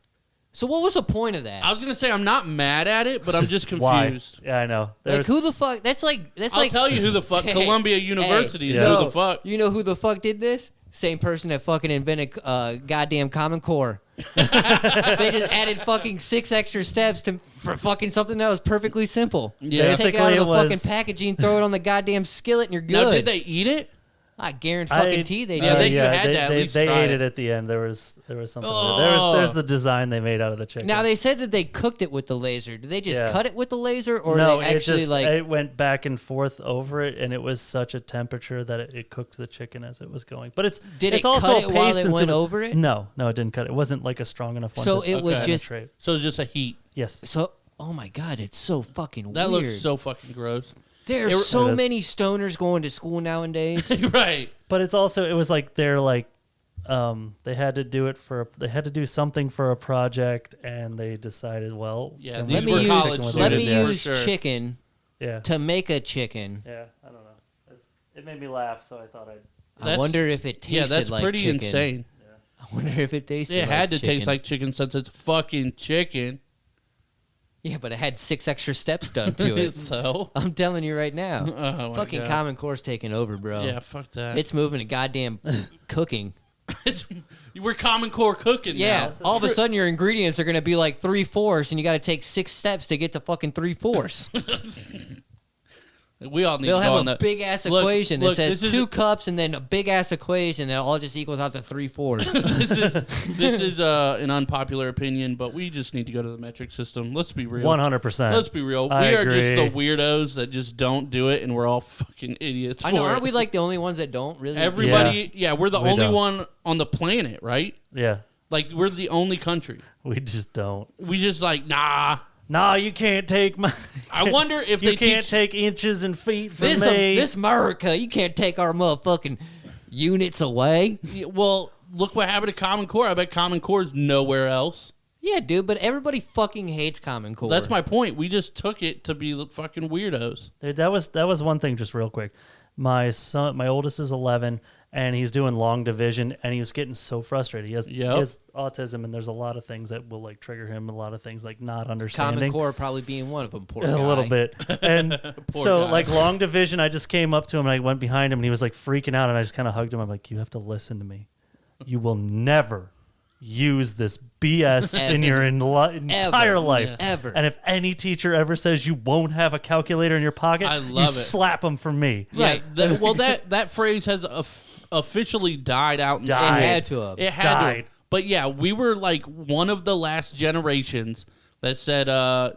So what was the point of that? I was gonna say I'm not mad at it, but I'm just Why? confused. Yeah, I know. Like There's, who the fuck? That's I'll like tell you who the fuck. Hey, Columbia University is Yeah. who the fuck. You know who the fuck did this? Same person that fucking invented goddamn Common Core. They just added fucking 6 extra steps for fucking something that was perfectly simple. Yeah. Take it out of the fucking packaging, throw it on the goddamn skillet, and you're good. Now, did they eat it? I guarantee they did. Yeah, you had to at least they try ate it. at the end. There was something. There's the design they made out of the chicken. Now they said that they cooked it with the laser. Did they just cut it with the laser, or no? they actually it went back and forth over it, and it was such a temperature that it cooked the chicken as it was going. But it's also cut it while it went over it? No, it didn't cut it. It wasn't like a strong enough one. So it was just so it's just a heat. Yes. So oh my god, it's so fucking that weird. looks so fucking gross. There's so many stoners going to school nowadays. Right. But it was like they're like they had to do something for a project, and they decided, well, let me use chicken to make a chicken. Yeah, I don't know. It made me laugh, so I thought I wonder if it tasted that's like pretty chicken. Insane. Yeah. I wonder if it tasted It had to taste like chicken since it's fucking chicken. Yeah, but it had 6 extra steps done to it. So I'm telling you right now, fucking God. Common Core's taking over, bro. Yeah, fuck that. It's moving to goddamn cooking. We're Common Core cooking. Yeah, now. all of a sudden your ingredients are gonna be like 3/4, and you got to take 6 steps to get to fucking 3/4. We all need. They'll to go have a big ass equation that says 2 cups and then a big ass equation that all just equals out to 3/4. This is an unpopular opinion, but we just need to go to the metric system. Let's be real. 100%. Let's be real. I we are agree. just the weirdos that just don't do it, and we're all fucking idiots. I know. for Aren't it. we like the only ones that don't really? Everybody, yeah, we're the We only don't. one on the planet, right? Yeah. Like we're the only country. We just don't. We just like nah. No, you can't take my. I wonder if you they can't teach, take inches and feet from me. This America, you can't take our motherfucking units away. Well, look what happened to Common Core. I bet Common Core is nowhere else. Yeah, dude, but everybody fucking hates Common Core. That's my point. We just took it to be the fucking weirdos. Dude, that was one thing. Just real quick, my oldest is 11, and he's doing long division, and he was getting so frustrated. He has autism, and there's a lot of things that will like trigger him. A lot of things like not understanding. Common Core probably being one of them. Poor guy. A little bit. And so guy. like long division, I just came up to him and I went behind him, and he was like freaking out, and I just kind of hugged him. I'm like, you have to listen to me. You will never use this BS in your entire life. Ever. And if any teacher ever says you won't have a calculator in your pocket, you slap them from me. Right. That phrase has officially died out. It had to have. It had to. But yeah, we were like one of the last generations that said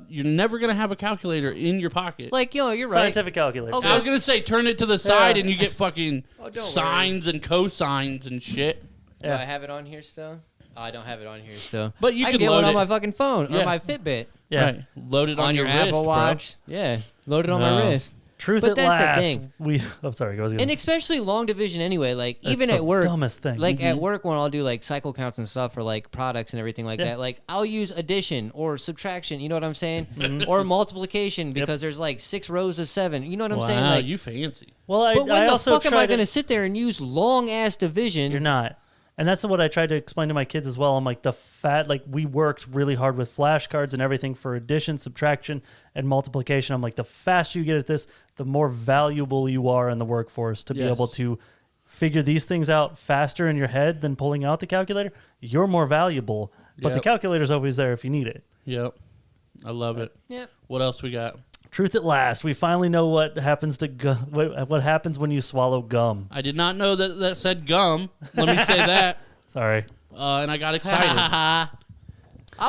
you're never going to have a calculator in your pocket. Like, you're right. Scientific calculator. I was going to say turn it to the side and you get fucking sines and cosines and shit. Do I have it on here still? Oh, I don't have it on here still. But you can can get load one on it. my fucking phone or my Fitbit. Yeah. Right. Load it on your wrist, Apple Watch. bro. Yeah. Load it on my wrist. Truth But at that's last. the thing. I'm sorry. Go ahead. And especially long division anyway. Like, That's even the at work. dumbest thing. Like, at work when I'll do, like, cycle counts and stuff for, like, products and everything like that. Like, I'll use addition or subtraction. You know what I'm saying? Or multiplication because there's, like, 6 rows of 7. You know what I'm saying? Wow, Like, you fancy. Well, but when I the also fuck am I going to to sit there and use long-ass division? You're not. And that's what I tried to explain to my kids as well. I'm like, we worked really hard with flashcards and everything for addition, subtraction, and multiplication. I'm like, the faster you get at this, the more valuable you are in the workforce to be able to figure these things out faster in your head than pulling out the calculator. You're more valuable, but the calculator's always there if you need it. Yep. I love it. Yep. What else we got? Truth at last. We finally know what happens to what happens when you swallow gum. I did not know that said gum. Let me say that. Sorry. And I got excited. I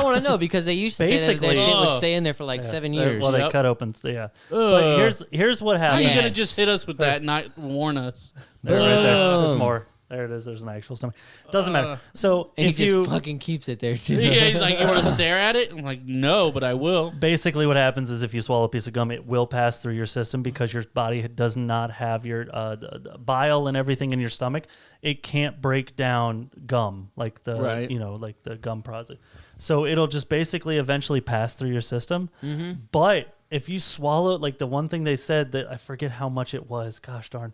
want to know because they used to say that Basically- shit would stay in there for like 7 years. Well, they cut open. Yeah. But here's what How are happens. you going to just hit us with that and not warn us? There, right there. There's Boom. more. There it is. There's an actual stomach. Doesn't matter. So and if he you just fucking keeps it there too. Yeah, he's like, you want to stare at it? I'm like, no, but I will. basically what happens is if you swallow a piece of gum, it will pass through your system because your body does not have your the bile and everything in your stomach. It can't break down gum like the like the gum product. So it'll just basically eventually pass through your system. Mm-hmm. But if you swallow, like the one thing they said that I forget how much it was. Gosh darn.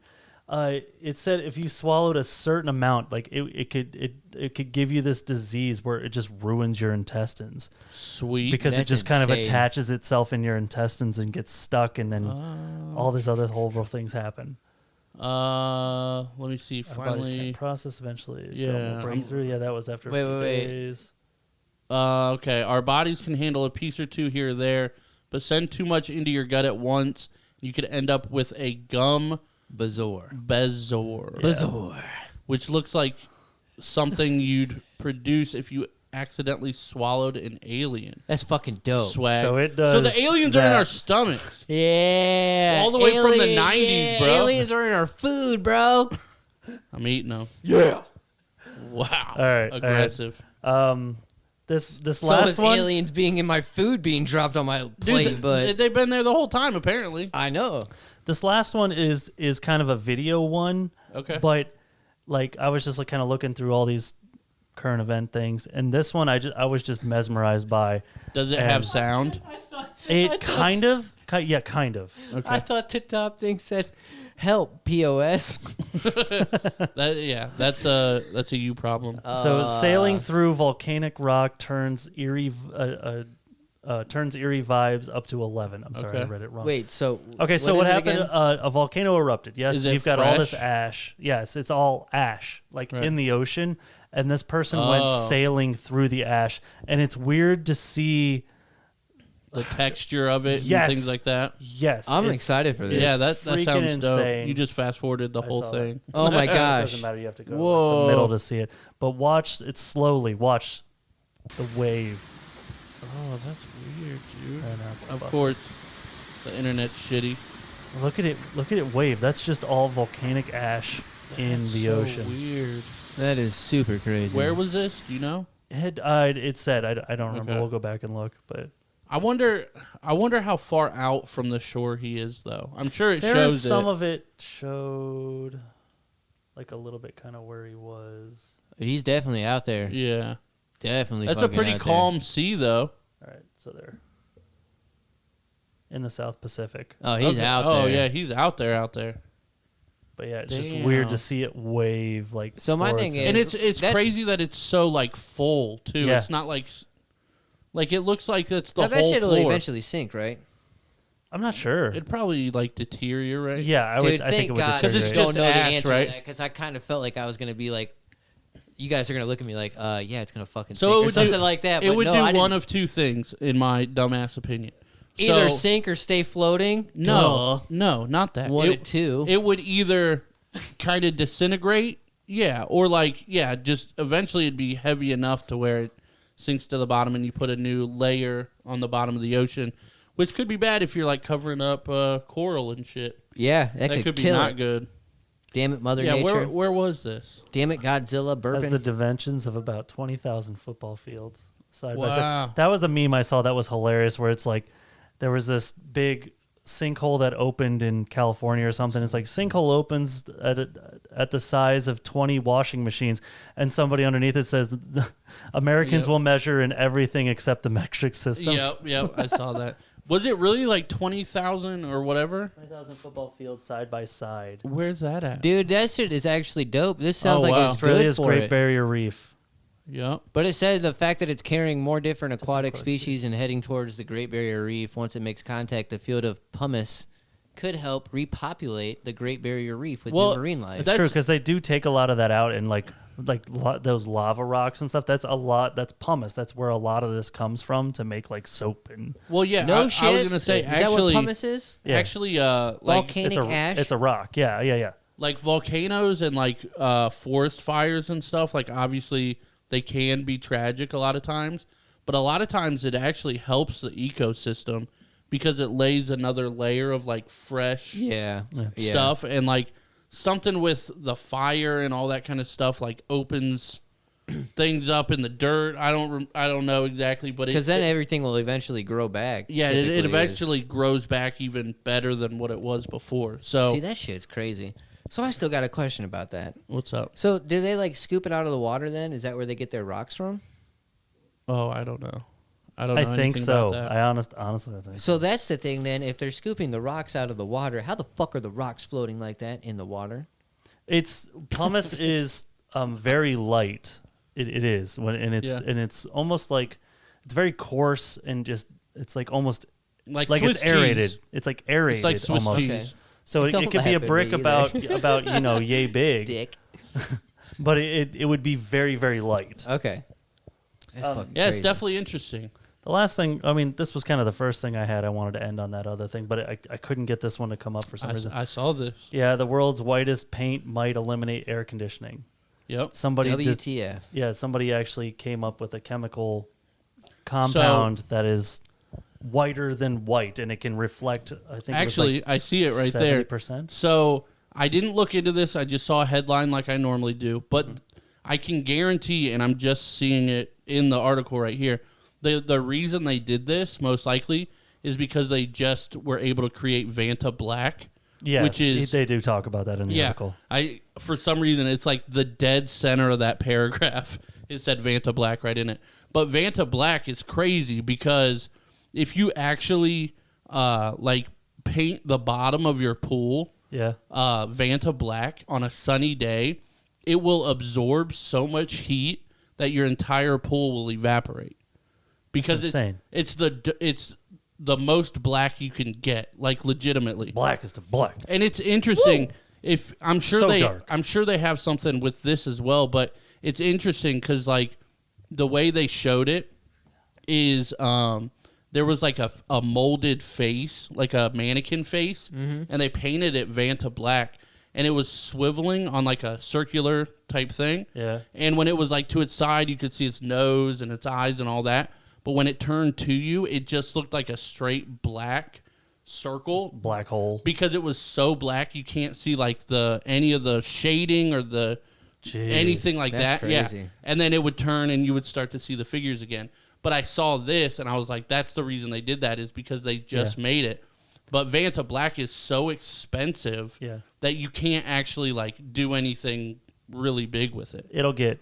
It said if you swallowed a certain amount, like it could give you this disease where it just ruins your intestines. Sweet. Because That's it just kind of insane. attaches itself in your intestines and gets stuck, and then all these other horrible things happen. Let me see. Our bodies Finally, can't process eventually. Yeah, Breakthrough. Yeah, that was after a few days. Okay, our bodies can handle a piece or two here or there, but send too much into your gut at once, you could end up with a gum Bezoar. Bezoar. Which looks like something you'd produce if you accidentally swallowed an alien. That's fucking dope. Swag. So it does. So the aliens are in our stomachs. Yeah. All the way from the 90s, bro. Aliens are in our food, bro. I'm eating them. Yeah. Wow. All right. Aggressive. This So last is one. aliens being in my food being dropped on my plate, Dude, but they've been there the whole time, apparently. I know. This last one is kind of a video one. Okay. But like I was just like kind of looking through all these current event things, and this one I was just mesmerized by. Does it have sound? It kind of. Okay. I thought the top thing said, "Help, POS." That's a you problem. So sailing through volcanic rock turns eerie vibes up to 11. I'm sorry, I Okay. read it wrong. Wait, so Okay, so what is it happened? again? A volcano erupted. Yes, Is it you've got all this fresh? ash. Yes, it's all ash, like Right. in the ocean. And this person went Oh. sailing through the ash, and it's weird to see. The texture of it Yes. and things like that. Yes, I'm it's- excited for this. Yeah, that freaking sounds dope. insane. You just fast forwarded the I whole saw thing. Oh my It gosh. doesn't matter. You have to go to Whoa. the middle to see it. But watch it slowly. Watch the wave. Oh, that's weird, dude. I know, it's Of fucking- course, the internet's shitty. Look at it. Look at it wave. That's just all volcanic ash in That's the so ocean. Weird. That is super crazy. Where was this? Do you know? It said. I don't remember. Okay. We'll go back and look. But I wonder how far out from the shore he is, though. I'm sure it there shows is some it. of it showed, like a little bit, kind of where he was. He's definitely out there. Yeah, Definitely. that's a fucking pretty out calm sea, though. All right, so they're in the South Pacific. there. Oh, he's Okay. out Oh there. yeah, he's out there. But yeah, it's just weird to Damn. see it wave like. So my towards thing him. is- And it's that- crazy that it's so like full too. Yeah. It's not like it looks like it's the Now, that whole shit will floor. eventually sink, right? I'm not sure. It'd probably like deteriorate. Yeah, I Dude, I think it would God, deteriorate. it's don't just know the ash, answer right? to that because I kind of felt like I was gonna be like, you guys are gonna look at me like, yeah, it's gonna fucking So sink it or would something do, like that. It But would no, do I one didn't. of two things, in my dumbass opinion. Either So- sink or stay floating. No, no, not that. One it, of two. It would either kind of disintegrate, or just eventually it'd be heavy enough to where it sinks to the bottom, and you put a new layer on the bottom of the ocean, which could be bad if you're like covering up coral and shit. Yeah, that That could could be kill not it. good. Damn it, Mother Yeah, Nature. where was this? Damn it, Godzilla Has burping. the dimensions of about 20,000 football fields side by Wow. side. That was a meme I saw that was hilarious, where it's like there was this big sinkhole that opened in California or something. It's like sinkhole opens at the size of 20 washing machines, and somebody underneath it says Americans Yep. will measure in everything except the metric system. Yep, I saw that. Was it really like 20,000 or whatever? 20,000 football fields side by side. Where's that at? Dude, that shit is actually dope. This sounds Oh, like wow. it's good Australia's for Great it. Barrier Reef. Yep. But it said the fact that it's carrying more different aquatic aquatic species and heading towards the Great Barrier Reef once it makes contact, the field of pumice could help repopulate the Great Barrier Reef with Well, new marine life. It's That's- true because they do take a lot of that out, and those lava rocks and stuff. That's a lot. That's pumice. That's where a lot of this comes from to make like soap and. Well, yeah. No I shit. was gonna say is that what actually, pumice is? Yeah. actually, Volcanic it's ash. It's a rock. Yeah. like volcanoes and like forest fires and stuff. Like obviously they can be tragic a lot of times, but a lot of times it actually helps the ecosystem because it lays another layer of like fresh Yeah. stuff, and like something with the fire and all that kind of stuff like opens things up in the dirt. I don't know exactly, but Because then everything will eventually grow back. yeah, typically it is. eventually grows back even better than what it was before. So See, that shit's crazy. So I still got a question about that. what's up? So do they like scoop it out of the water then? Is that where they get their rocks from? Oh, I don't know. I don't know I think anything so. about that. I honestly think So that's the thing then. If they're scooping the rocks out of the water, how the fuck are the rocks floating like that in the water? it's pumice is very light. It is Yeah. it's almost like it's very coarse and just it's like almost like like Swiss it's aerated. cheese. It's like aerated It's like Swiss almost. cheese. Okay. So it could be a brick about yay big, Dick. but it would be very, very light. Okay. That's fucking Yeah, it's crazy. definitely interesting. The last thing, I mean, this was kind of the first thing I had. I wanted to end on that other thing, but I couldn't get this one to come up for some reason. I saw this. Yeah, the world's whitest paint might eliminate air conditioning. Yep. Somebody WTF. somebody actually came up with a chemical compound that is whiter than white, and it can reflect, I think Actually, I see it right there. 70%. So I didn't look into this. I just saw a headline like I normally do. But I can guarantee, and I'm just seeing it in the article right here, the reason they did this, most likely, is because they just were able to create Vantablack. Yes, which is, they do talk about that in the article. For some reason, it's like the dead center of that paragraph. It said Vantablack right in it. But Vantablack is crazy because if you actually paint the bottom of your pool Vantablack on a sunny day, it will absorb so much heat that your entire pool will evaporate. Because it's the most black you can get, like legitimately. Black is to black. And it's interesting. If I'm sure dark. I'm sure they have something with this as well, but it's interesting because like the way they showed it is there was like a molded face, like a mannequin face, and they painted it Vantablack, and it was swiveling on like a circular type thing. Yeah. And when it was like to its side, you could see its nose and its eyes and all that. But when it turned to you, it just looked like a straight black circle. Black hole. Because it was so black, you can't see like any of the shading or anything like That's that. crazy. Yeah. And then it would turn and you would start to see the figures again. But I saw this and I was like, that's the reason they did that, is because they just made it. But Vantablack is so expensive that you can't actually like do anything really big with it. It'll get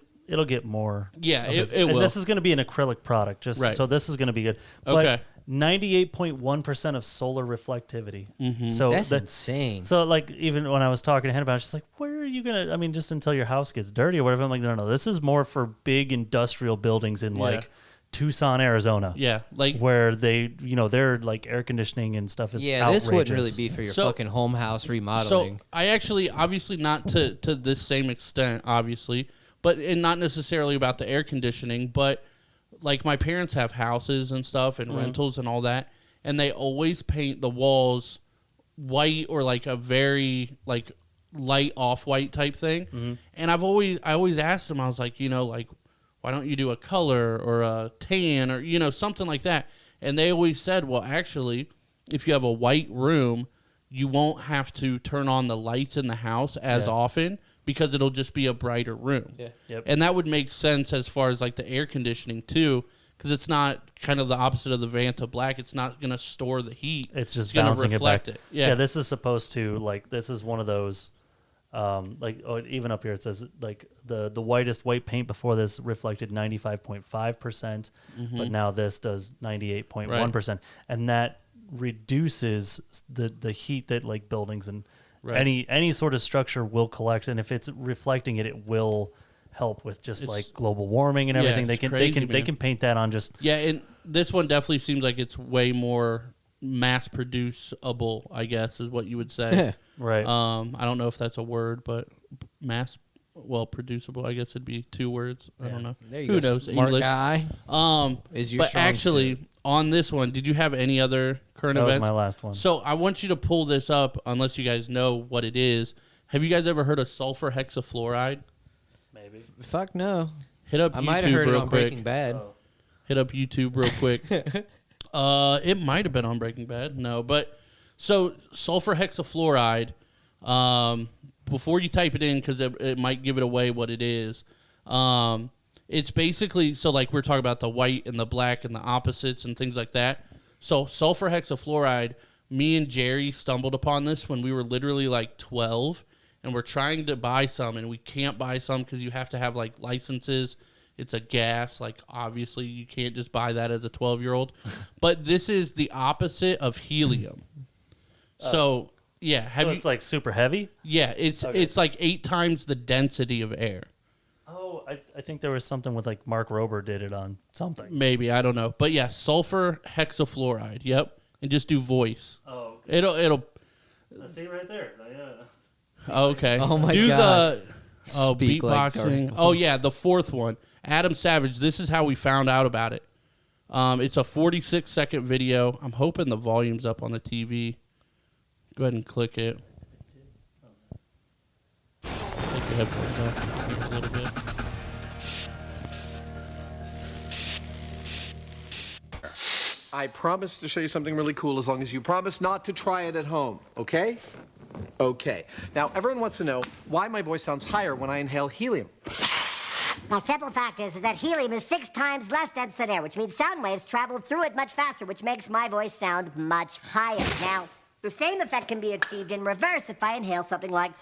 more. Yeah, it and will. this is going to be an acrylic product, so this is going to be good. But Okay. 98.1% of solar reflectivity. Mm-hmm. So that's insane. So like even when I was talking to Hannah about it, she's like, where are you going to, I mean, just until your house gets dirty or whatever. I'm like, no, this is more for big industrial buildings in like Tucson, Arizona. Yeah, like where their like air conditioning and stuff is outrageous. This wouldn't really be for your fucking home house remodeling. So I actually, obviously not to this same extent, obviously, but and not necessarily about the air conditioning, but like my parents have houses and stuff and rentals and all that, and they always paint the walls white or like a very like light off-white type thing. And I always asked them, I was like, like, why don't you do a color or a tan or, something like that? And they always said, well, actually, if you have a white room, you won't have to turn on the lights in the house as often because it'll just be a brighter room. Yeah. Yep. And that would make sense as far as like the air conditioning too, because it's not kind of the opposite of the Vantablack. It's not going to store the heat. It's just going to bouncing reflect it back. it. Yeah. This is supposed to this is one of those even up here it says like the whitest white paint before this reflected 95.5%, but now this does 98.1%, and that reduces the heat that like buildings and any sort of structure will collect, and if it's reflecting it, it will help with just like global warming and everything. They can paint that on just and this one definitely seems like it's way more mass producible, I guess is what you would say. Right. I don't know if that's a word, but producible, I guess it'd be two words. I don't know. There you Who go, knows smart English? guy. Is your but strong actually suit. on this one, did you have any other current that events? was my last one. So I want you to pull this up, unless you guys know what it is. Have you guys ever heard of sulfur hexafluoride? Maybe. Fuck no. Hit up I YouTube might have heard it real on quick. Breaking Bad. Hit up YouTube real quick. It might have been on Breaking Bad. No, but so sulfur hexafluoride. Before you type it in, because it might give it away what it is. It's basically, so like we're talking about the white and the black and the opposites and things like that. So sulfur hexafluoride, me and Jerry stumbled upon this when we were literally like 12, and we're trying to buy some, and we can't buy some because you have to have like licenses. It's a gas, like obviously you can't just buy that as a 12-year-old. But this is the opposite of helium. So yeah, it's like super heavy? Yeah, it's like 8 times the density of air. Oh, I think there was something with like Mark Rober did it on something. Maybe, I don't know. But yeah, sulfur hexafluoride. Yep. And just do voice. Oh. Okay. I see right there. Okay. Oh my Do God. Beatboxing. Speak like Darth Oh yeah, the fourth one. Adam Savage. This is how we found out about it. It's a 46-second video. I'm hoping the volume's up on the TV. Go ahead and click it. Take your headphones off a little bit. I promise to show you something really cool as long as you promise not to try it at home, okay? Okay. Now, everyone wants to know why my voice sounds higher when I inhale helium. The simple fact is that helium is 6 times less dense than air, which means sound waves travel through it much faster, which makes my voice sound much higher. Now, the same effect can be achieved in reverse if I inhale something like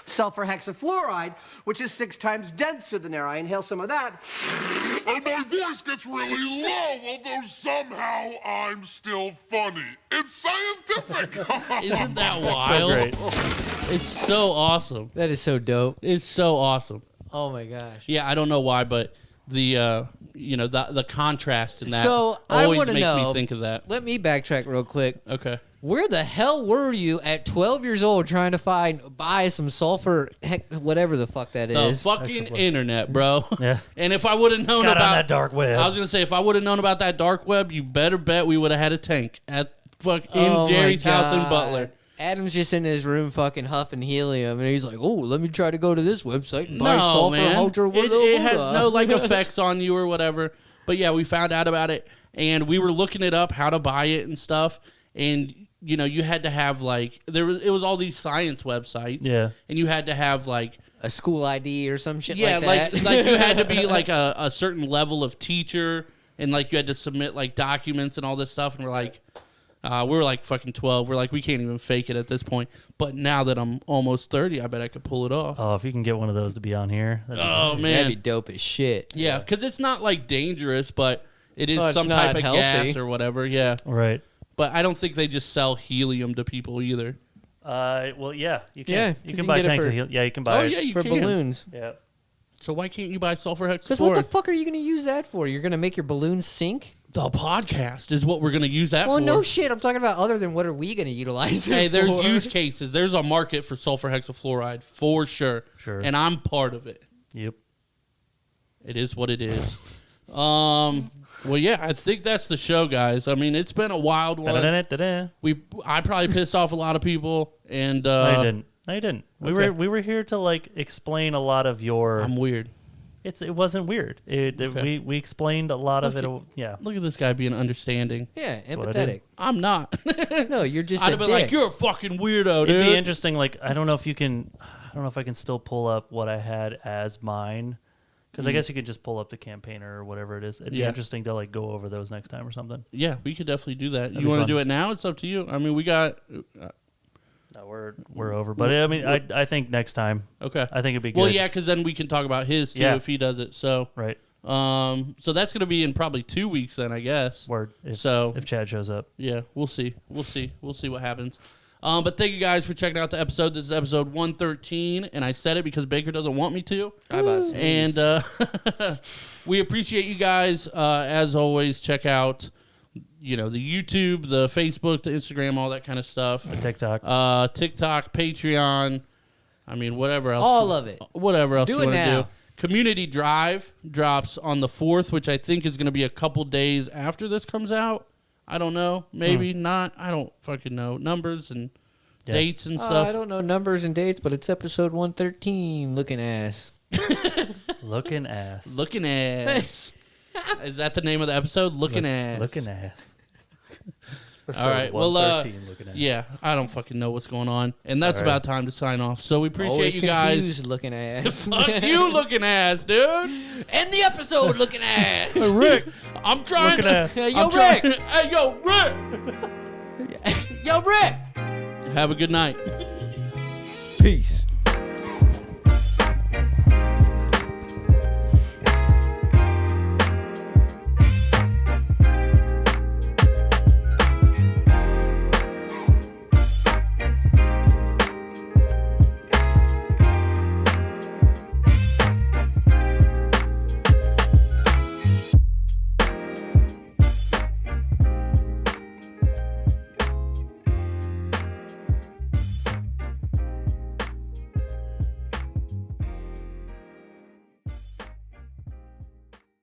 Sulfur hexafluoride, which is 6 times denser than air. I inhale some of that, and my voice gets really low, although somehow I'm still funny. It's scientific. Isn't that wild? So great. It's so awesome. That is so dope. It's so awesome. Oh my gosh. Yeah, I don't know why, but the the contrast in that So, I always wanna makes know- me think of that. Let me backtrack real quick. Okay. Where the hell were you at 12 years old trying to buy some sulfur, whatever the fuck that The is? fucking internet, bro. Yeah. And if I would have known Got about on that dark web. I was gonna say if I would have known about that dark web, you better bet we would have had a tank in Oh my Jerry's house in God. Butler. Adam's just in his room fucking huffing helium, and he's like, "Oh, let me try to go to this website and buy No, sulfur." man. Ultra It has no like effects on you or whatever. But yeah, we found out about it, and we were looking it up how to buy it and stuff. And you had to have like it was all these science websites. Yeah. And you had to have like a school ID or some shit yeah, like that. like you had to be like a certain level of teacher, and like you had to submit like documents and all this stuff. And we're like. We were like fucking 12. We're like, we can't even fake it at this point. But now that I'm almost 30, I bet I could pull it off. Oh, if you can get one of those to be on here. That'd be Oh, great. man. That'd be dope as shit. Yeah, because it's not like dangerous, but it is Oh, it's some not type of healthy. gas or whatever. Yeah. Right. But I don't think they just sell helium to people either. Well, yeah, you can. Yeah, you 'cause can you buy can get it tanks for- of helium. Yeah, you can buy Oh, it. yeah, you For can. balloons. Yeah. So why can't you buy sulfur Because what the hexafluoride? fuck are you going to use that for? You're going to make your balloons sink? The podcast is what we're going to use that Well, for. no shit. I'm talking about other than what are we going to utilize it Hey, there's for? use cases. There's a market for sulfur hexafluoride for sure. Sure. And I'm part of it. Yep. It is what it is. Well, yeah, I think that's the show, guys. I mean, it's been a wild one. Da-da-da-da-da. I probably pissed off a lot of people, and No, you didn't. No, you didn't. Okay. We were here to like explain a lot of your. I'm weird. It wasn't weird. Okay. We explained a lot of it. Yeah. Look at this guy being understanding. Yeah, what I do. empathetic. I'm not. No, you're just I'd a have been dick. like, you're a fucking weirdo, dude. It'd be interesting. Like I don't know if you can. I don't know if I can still pull up what I had as mine. Because I guess you could just pull up the campaigner or whatever it is. It'd be Yeah. interesting to like go over those next time or something. Yeah, we could definitely do that. That'd You be want to fun. do it now? It's up to you. I mean, we got. No, we're over. But I mean, I think next time. Okay. I think it'd be good. Well, yeah, because then we can talk about his too Yeah. if he does it. So, Right. so that's gonna be in probably 2 weeks then, I guess. Word. If, So- if Chad shows up. Yeah, we'll see. We'll see what happens. But thank you guys for checking out the episode. This is episode 113, and I said it because Baker doesn't want me to. I about to sneeze. And we appreciate you guys. As always, check out the YouTube, the Facebook, the Instagram, all that kind of stuff. The TikTok. TikTok, Patreon. I mean, whatever else. All of it. Whatever else Do you it want to now. do. Community Drive drops on the 4th, which I think is going to be a couple days after this comes out. I don't know. Maybe not. I don't fucking know. Numbers and dates and stuff. I don't know numbers and dates, but it's episode 113. Looking ass. Looking ass. Looking ass. Is that the name of the episode? Looking ass. Looking ass. All right. Well, 113 looking ass. yeah, I don't fucking know what's going on. And that's All right. about time to sign off. So we appreciate Always you guys. confused, looking ass. Fuck you, looking ass, dude. End the episode, looking ass. Rick. I'm trying Looking ass. Hey, I'm yo, trying- Rick. Hey, yo, Rick. Yo, Rick. Have a good night. Peace.